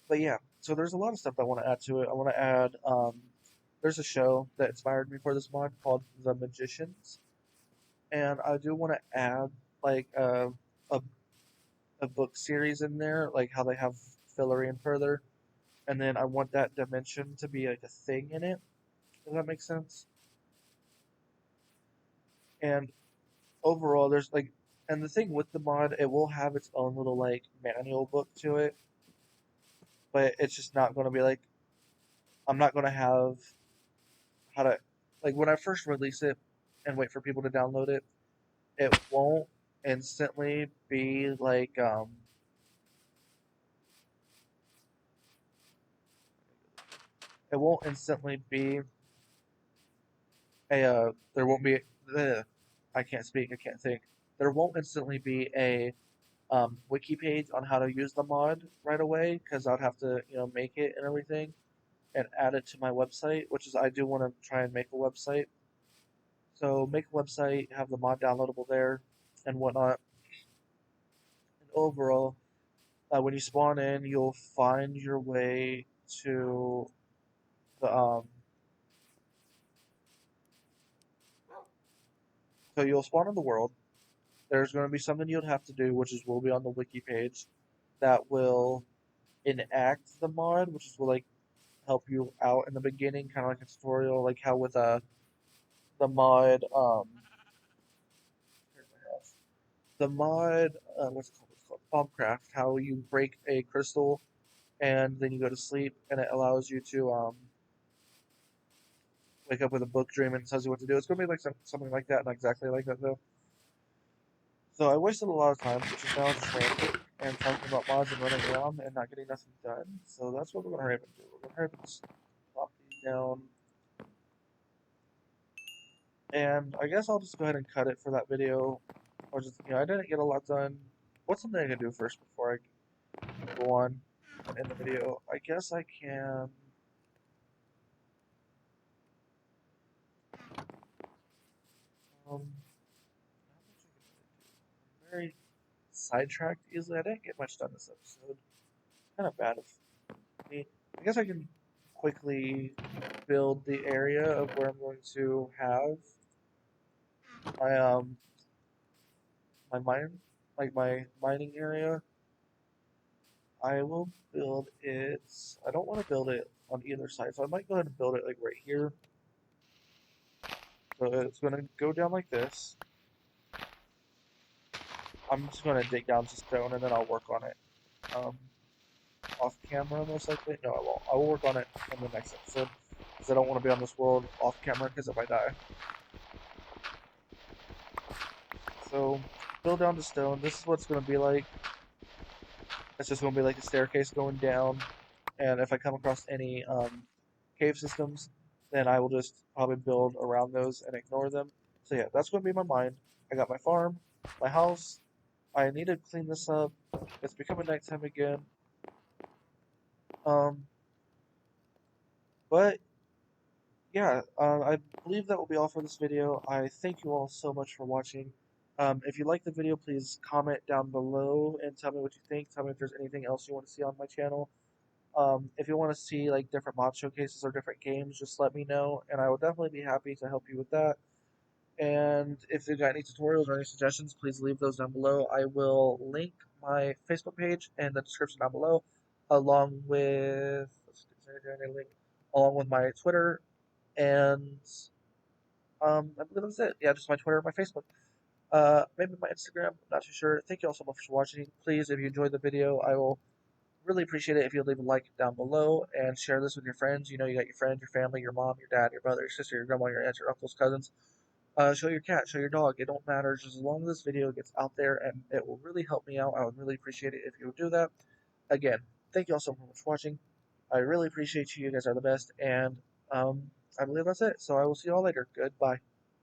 But yeah, so there's a lot of stuff I want to add to it. I want to add. There's a show that inspired me for this mod called The Magicians, and I do want to add like a a book series in there, like how they have Fillory and Further, and then I want that dimension to be like a thing in it. Does that make sense? And overall, there's like, and the thing with the mod, it will have its own little like manual book to it, but it's just not going to be like I'm not going to have how to like when I first release it and wait for people to download it. It won't instantly be like it won't instantly be a there won't be I can't speak, I can't think. There won't instantly be a wiki page on how to use the mod right away because I'd have to make it and everything and add it to my website, which is I do want to try and make a website. So make a website, have the mod downloadable there and whatnot. And overall, when you spawn in, you'll find your way to the so you'll spawn in the world. There's going to be something you'll have to do, which is will be on the wiki page, that will enact the mod, which is will like help you out in the beginning, kind of like a tutorial, like how with the mod here's my house. The mod what's it called? Craft, how you break a crystal and then you go to sleep, and it allows you to wake up with a book dream and tells you what to do. It's going to be like something like that, not exactly like that though. So I wasted a lot of time, which is now just ranting and talking about mods and running around and not getting nothing done. So that's what we're going to hurry up and do. We're going to hurry up and just plop these down. And I guess I'll just go ahead and cut it for that video. Or just, I didn't get a lot done. What's something I can do first before I go on and end the video? I guess I can. Not much I can really do. I'm very sidetracked easily. I didn't get much done this episode. Kind of bad of me. I guess I can quickly build the area of where I'm going to have my my mine, like my mining area. I will build it. I don't want to build it on either side, so I might go ahead and build it like right here. So it's going to go down like this. I'm just going to dig down some stone and then I'll work on it um, off camera most likely. No, I won't. I will work on it in the next episode because I don't want to be on this world off camera because if I die. So build down the stone. This is what it's going to be like. It's just going to be like a staircase going down. And if I come across any cave systems, then I will just probably build around those and ignore them. So yeah, that's going to be my mind. I got my farm, my house. I need to clean this up. It's becoming nighttime again. Um, but yeah, I believe that will be all for this video. I thank you all so much for watching. If you like the video, please comment down below and tell me what you think. Tell me if there's anything else you want to see on my channel. If you want to see like different mod showcases or different games, just let me know, and I will definitely be happy to help you with that. And if you've got any tutorials or any suggestions, please leave those down below. I will link my Facebook page in the description down below, along with along with my Twitter and I believe that's it. Yeah, just my Twitter and my Facebook. Maybe my Instagram. I'm not too sure. Thank you all so much for watching. Please, if you enjoyed the video, I will really appreciate it if you leave a like down below and share this with your friends. You know, you got your friends, your family, your mom, your dad, your brother, your sister, your grandma, your aunts, your uncles, cousins. Show your cat, show your dog. It don't matter. Just as long as this video gets out there and it will really help me out. I would really appreciate it if you would do that. Again, thank you all so much for watching. I really appreciate you. You guys are the best. And I believe that's it. So I will see you all later. Goodbye.